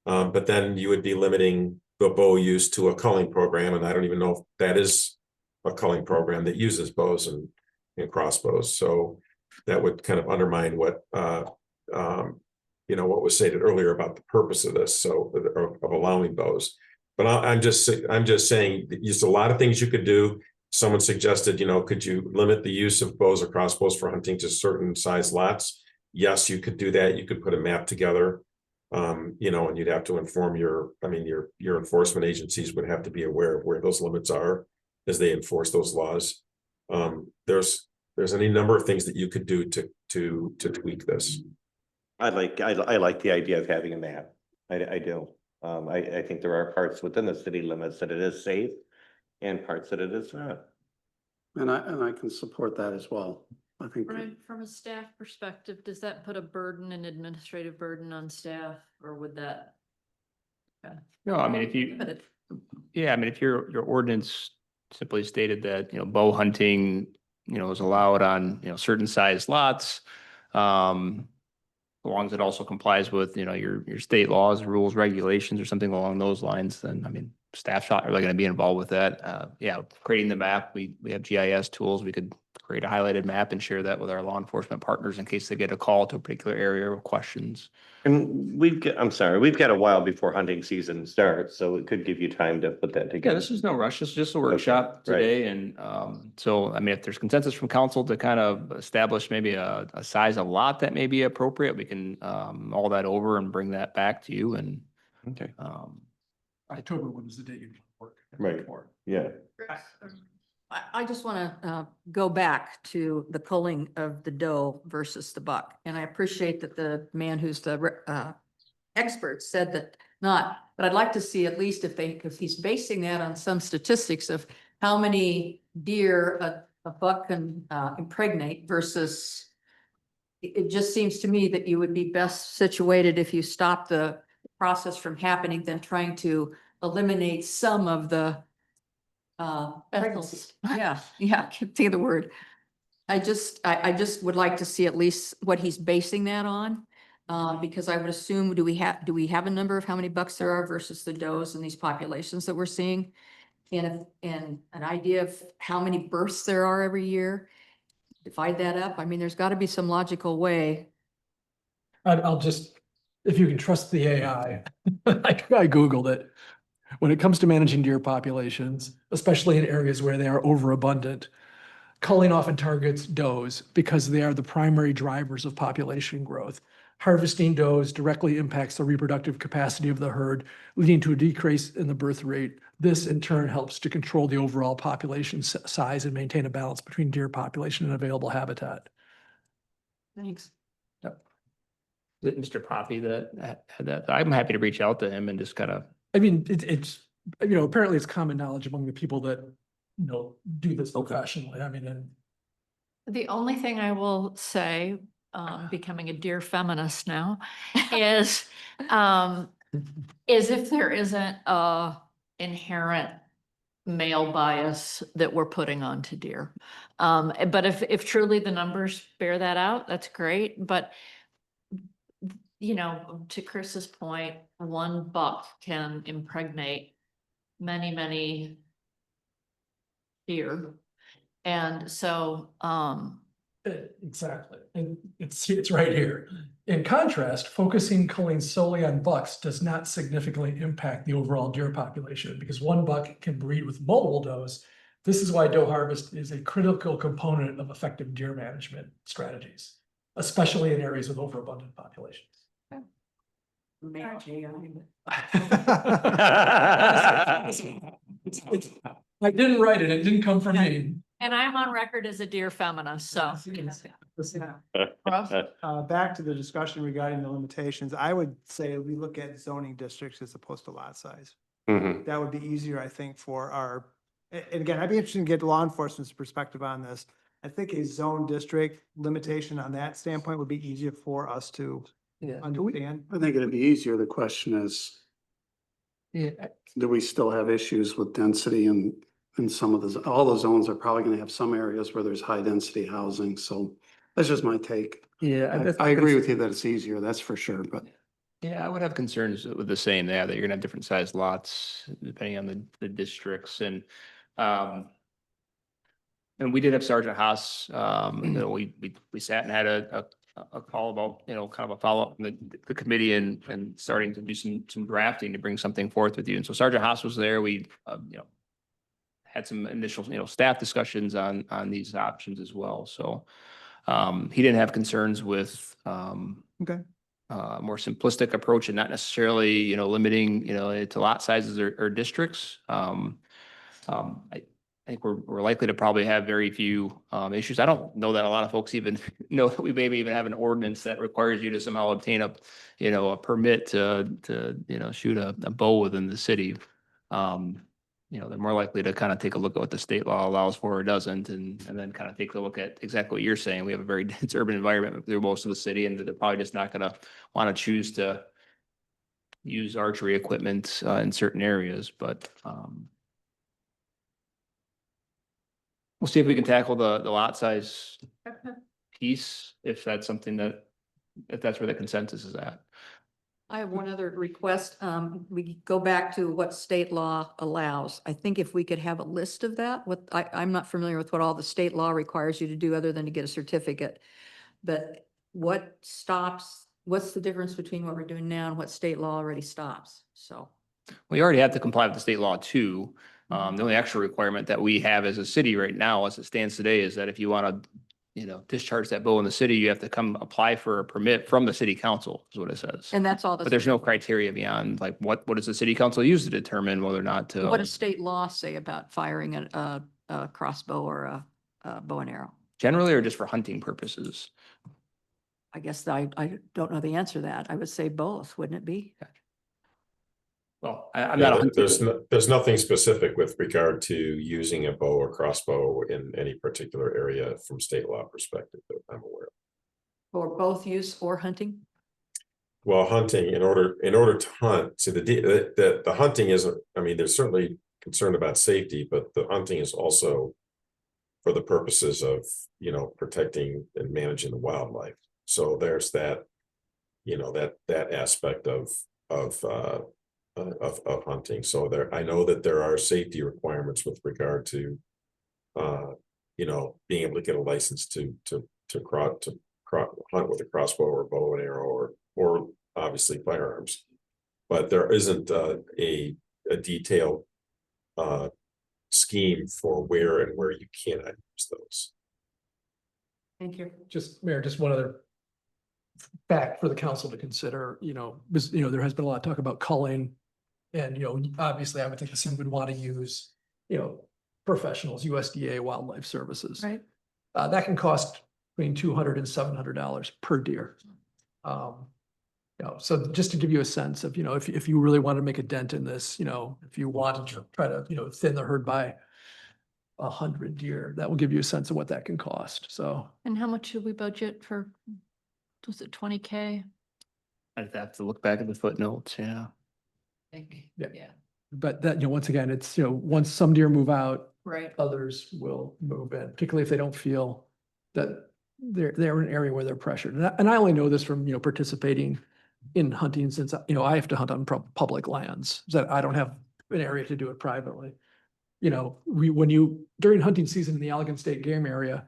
But then you would be limiting the bow use to a culling program, and I don't even know if that is a culling program that uses bows and crossbows. So that would kind of undermine what what was stated earlier about the purpose of this, of allowing bows. But I'm just saying there's a lot of things you could do. Someone suggested, could you limit the use of bows or crossbows for hunting to certain size lots? Yes, you could do that. You could put a map together. And you'd have to inform your enforcement agencies would have to be aware of where those limits are as they enforce those laws. There's any number of things that you could do to tweak this. I like the idea of having a map. I do. I think there are parts within the city limits that it is safe and parts that it is not. And I can support that as well. I think. From a staff perspective, does that put an administrative burden on staff, or would that? No, I mean, if your ordinance simply stated that, bow hunting, is allowed on, certain size lots, as long as it also complies with, your state laws, rules, regulations, or something along those lines, then, staff shot are they going to be involved with that? Yeah, creating the map, we have GIS tools. We could create a highlighted map and share that with our law enforcement partners in case they get a call to a particular area or questions. And I'm sorry, we've got a while before hunting season starts, so it could give you time to put that Yeah, together. this is no rush. This is just a workshop right. today. And so, I mean, if there's consensus from council to kind of establish maybe a size of lot that may be appropriate, we can all that over and bring that back to you and Okay. October was the date you work. Right. Yeah. I just want to go back to the culling of the doe versus the buck. And I appreciate that the man who's the expert said that not, but I'd like to see at least if he's basing that on some statistics of how many deer a buck can impregnate versus it just seems to me that you would be best situated if you stop the process from happening than trying to eliminate some of the pregnancies. Yeah, I can't think of the word. I just would like to see at least what he's basing that on. Because I would assume, do we have a number of how many bucks there are versus the does in these populations that we're seeing? And an idea of how many births there are every year? Divide that up. I mean, there's got to be some logical way. I'll just, if you can trust the AI, I Googled it. When it comes to managing deer populations, especially in areas where they are overabundant, culling often targets does because they are the primary drivers of population growth. Harvesting does directly impacts the reproductive capacity of the herd, leading to a decrease in the birth rate. This in turn helps to control the overall population size and maintain a balance between deer population and available habitat. Thanks. Is it Mr. Poppy that had that? I'm happy to reach out to him and just kind of. I mean, it's, apparently it's common knowledge among the people that, do this professionally. I mean, and The only thing I will say, becoming a dear feminist now, is if there isn't a inherent male bias that we're putting onto deer. But if truly the numbers bear that out, that's great. But to Chris's point, one buck can impregnate many, many deer. And so, exactly. And it's right here. In contrast, focusing culling solely on bucks does not significantly impact the overall deer population because one buck can breed with multiple does. This is why doe harvest is a critical component of effective deer management strategies, especially in areas with overabundant populations. I didn't write it. It didn't come from me. and I'm on record as a deer feminist, so. Back to the discussion regarding the limitations, I would say we look at zoning districts as opposed to lot size. Mhm. That would be easier, I think, for our, and again, I'd be interested to get law enforcement's perspective on this. I think a zone district limitation on that standpoint would be easier for us to understand. I think it'd be easier. The question is, do we still have issues with density in some of the, all the zones are probably gonna have some areas where there's high density housing, so that's just my take. Yeah, I agree with you that it's easier, that's for sure, but. Yeah, I would have concerns with the same, that you're gonna have different sized lots depending on the districts and we did have Sergeant Haas, we sat and had a call about, kind of a follow-up from the committee and starting to do some drafting to bring something forth with you. And so Sergeant Haas was there. We, had some initial, staff discussions on these options as well. So he didn't have concerns with Okay. More simplistic approach and not necessarily, limiting, to lot sizes or districts. I think we're likely to probably have very few issues. I don't know that a lot of folks even know that we maybe even have an ordinance that requires you to somehow obtain a permit to shoot a bow within the city. They're more likely to kind of take a look at what the state law allows for or doesn't, and then kind of take a look at exactly what you're saying. We have a very dense urban environment through most of the city, and they're probably just not gonna want to choose to use archery equipment in certain areas, but we'll see if we can tackle the lot size piece, if that's something if that's where the consensus is at. I have one other request. We go back to what state law allows. I think if we could have a list of that, I'm not familiar with what all the state law requires you to do other than to get a certificate. But what's the difference between what we're doing now and what state law already stops? So. We already have to comply with the state law too. The only extra requirement that we have as a city right now, as it stands today, is that if you want to, discharge that bow in the city, you have to come apply for a permit from the city council, is what it says. And that's all. But there's no criteria beyond, like, what does the city council use to determine whether or not to? What does state law say about firing a crossbow or a bow and arrow? Generally, or just for hunting purposes? I guess I don't know the answer to that. I would say both, wouldn't it be? Well, I'm not a hunter. There's nothing specific with regard to using a bow or crossbow in any particular area from state law perspective that I'm aware of. For both use or hunting? Well, hunting, in order to hunt, so the hunting isn't, I mean, there's certainly concern about safety, but the hunting is also for the purposes of, protecting and managing the wildlife. So there's that, that aspect of hunting. So I know that there are safety requirements with regard to, being able to get a license to hunt with a crossbow or bow and arrow or obviously firearms. But there isn't a detailed scheme for where you cannot use those. Thank you. Mayor, just one other fact for the council to consider, because, there has been a lot of talk about culling. And, obviously I would think the city would want to use, professionals, USDA Wildlife Services. Right. That can cost between $200 and $700 per deer. So just to give you a sense of, if you really want to make a dent in this, if you want to try to, thin the herd by 100 deer, that will give you a sense of what that can cost. So. And how much should we budget for, was it 20K? I'd have to look back at the footnotes, yeah. Yeah. But that, once again, it's, once some deer move out, Right. others will move in, particularly if they don't feel that they're in an area where they're pressured. And I only know this from, participating in hunting since, I have to hunt on public lands, that I don't have an area to do it privately. During hunting season in the Allegan State Game Area,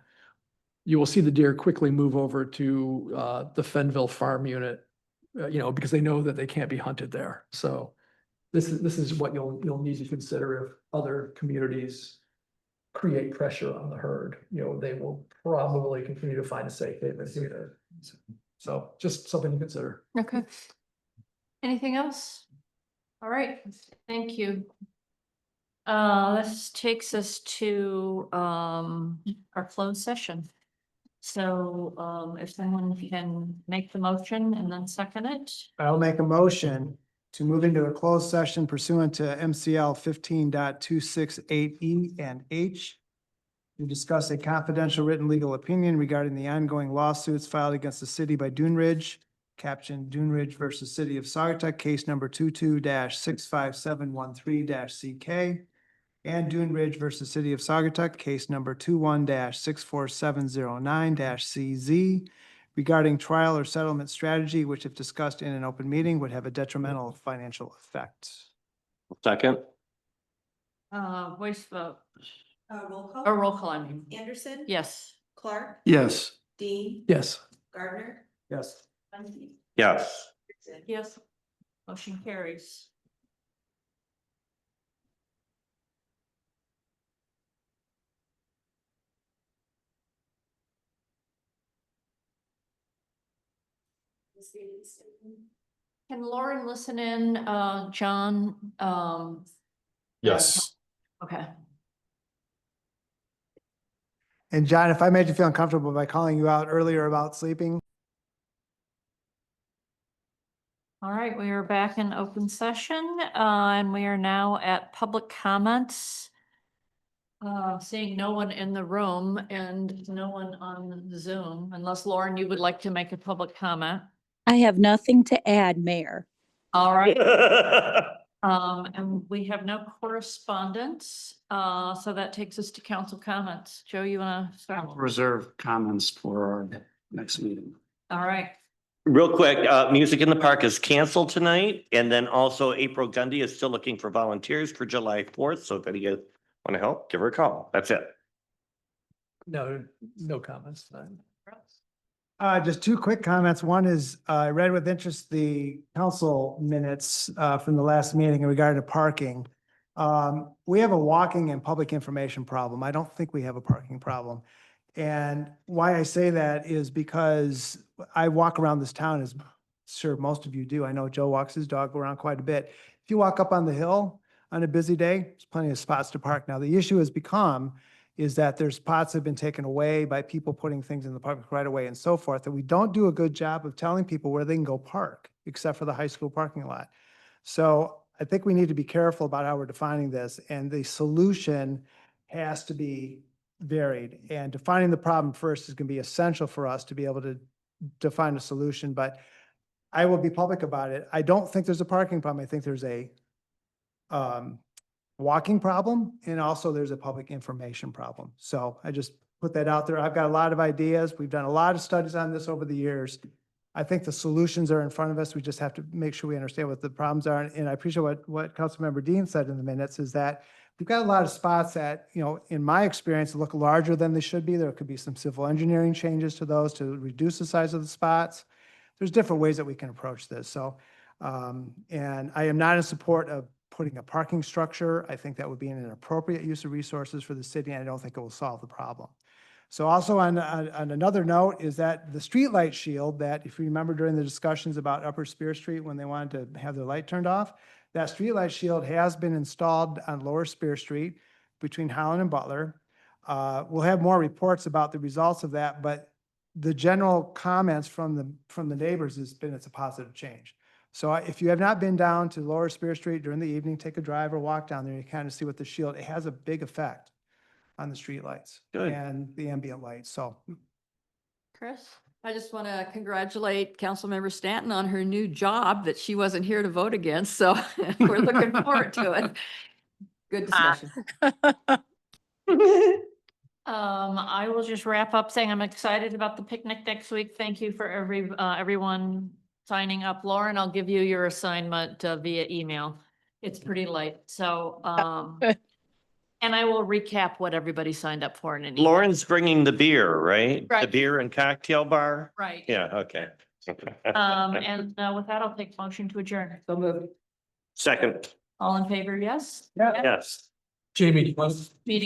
you will see the deer quickly move over to the Fenville Farm Unit, because they know that they can't be hunted there. So this is what you'll need to consider if other communities create pressure on the herd. They will probably continue to find a safe haven here. So just something to consider. Okay. Anything else? All right, thank you. This takes us to our closed session. So if someone can make the motion and then second it. I'll make a motion to move into a closed session pursuant to MCL 15.268E and H to discuss a confidential written legal opinion regarding the ongoing lawsuits filed against the city by Dune Ridge, captioned Dune Ridge versus City of Saugatuck, case number 22-65713-CK, and Dune Ridge versus City of Saugatuck, case number 21-64709-CZ, regarding trial or settlement strategy, which if discussed in an open meeting would have a detrimental financial effect. Second. Voice vote, Roll call. or roll call, I mean. Anderson. Yes. Clark. Yes. Dean. Yes. Gardner. Yes. Muncy. Yes. Gibson. Yes. Motion carries. Can Lauren listen in, John? Yes. Okay. And John, if I made you feel uncomfortable by calling you out earlier about sleeping. All right, we are back in open session, and we are now at public comments. Seeing no one in the room and no one on Zoom, unless Lauren, you would like to make a public comment. I have nothing to add, Mayor. All right. And we have no correspondence, so that takes us to council comments. Joe, you want to start? Reserve comments for our next meeting. All right. Real quick, Music in the Park is canceled tonight, and then also April Gundy is still looking for volunteers for July 4th, so if any of you want to help, give her a call. That's it. No, no comments. Just two quick comments. One is, I read with interest the council minutes from the last meeting in regard to parking. We have a walking and public information problem. I don't think we have a parking problem. And why I say that is because I walk around this town, as sure most of you do. I know Joe walks his dog around quite a bit. If you walk up on the hill on a busy day, there's plenty of spots to park. Now, the issue has become is that there's spots that have been taken away by people putting things in the public right away and so forth, and we don't do a good job of telling people where they can go park, except for the high school parking lot. So I think we need to be careful about how we're defining this, and the solution has to be varied. And defining the problem first is going to be essential for us to be able to define a solution, but I will be public about it. I don't think there's a parking problem. I think there's a walking problem, and also there's a public information problem. So I just put that out there. I've got a lot of ideas. We've done a lot of studies on this over the years. I think the solutions are in front of us. We just have to make sure we understand what the problems are. And I appreciate what Councilmember Dean said in the minutes is that we've got a lot of spots that, you know, in my experience, look larger than they should be. There could be some civil engineering changes to those to reduce the size of the spots. There's different ways that we can approach this. So, and I am not in support of putting a parking structure. I think that would be an inappropriate use of resources for the city, and I don't think it will solve the problem. So also on another note is that the streetlight shield that, if you remember during the discussions about Upper Spear Street when they wanted to have their light turned off, that streetlight shield has been installed on Lower Spear Street between Holland and Butler. We'll have more reports about the results of that, but the general comments from the neighbors has been it's a positive change. So if you have not been down to Lower Spear Street during the evening, take a drive or walk down there, you kind of see what the shield, it has a big effect on the streetlights and the ambient lights. So Chris? I just want to congratulate Councilmember Stanton on her new job that she wasn't here to vote against, so we're looking forward to it. Good discussion. I will just wrap up saying I'm excited about the picnic next week. Thank you for everyone signing up. Lauren, I'll give you your assignment via email. It's pretty light, so, and I will recap what everybody signed up for in an email. Lauren's bringing the beer, right? The Right. beer and cocktail bar? Right. Yeah, okay. And with that, I'll take motion to adjourn. So moved. Second, All in favor, yes? yes. Jamie, do you want to Meeting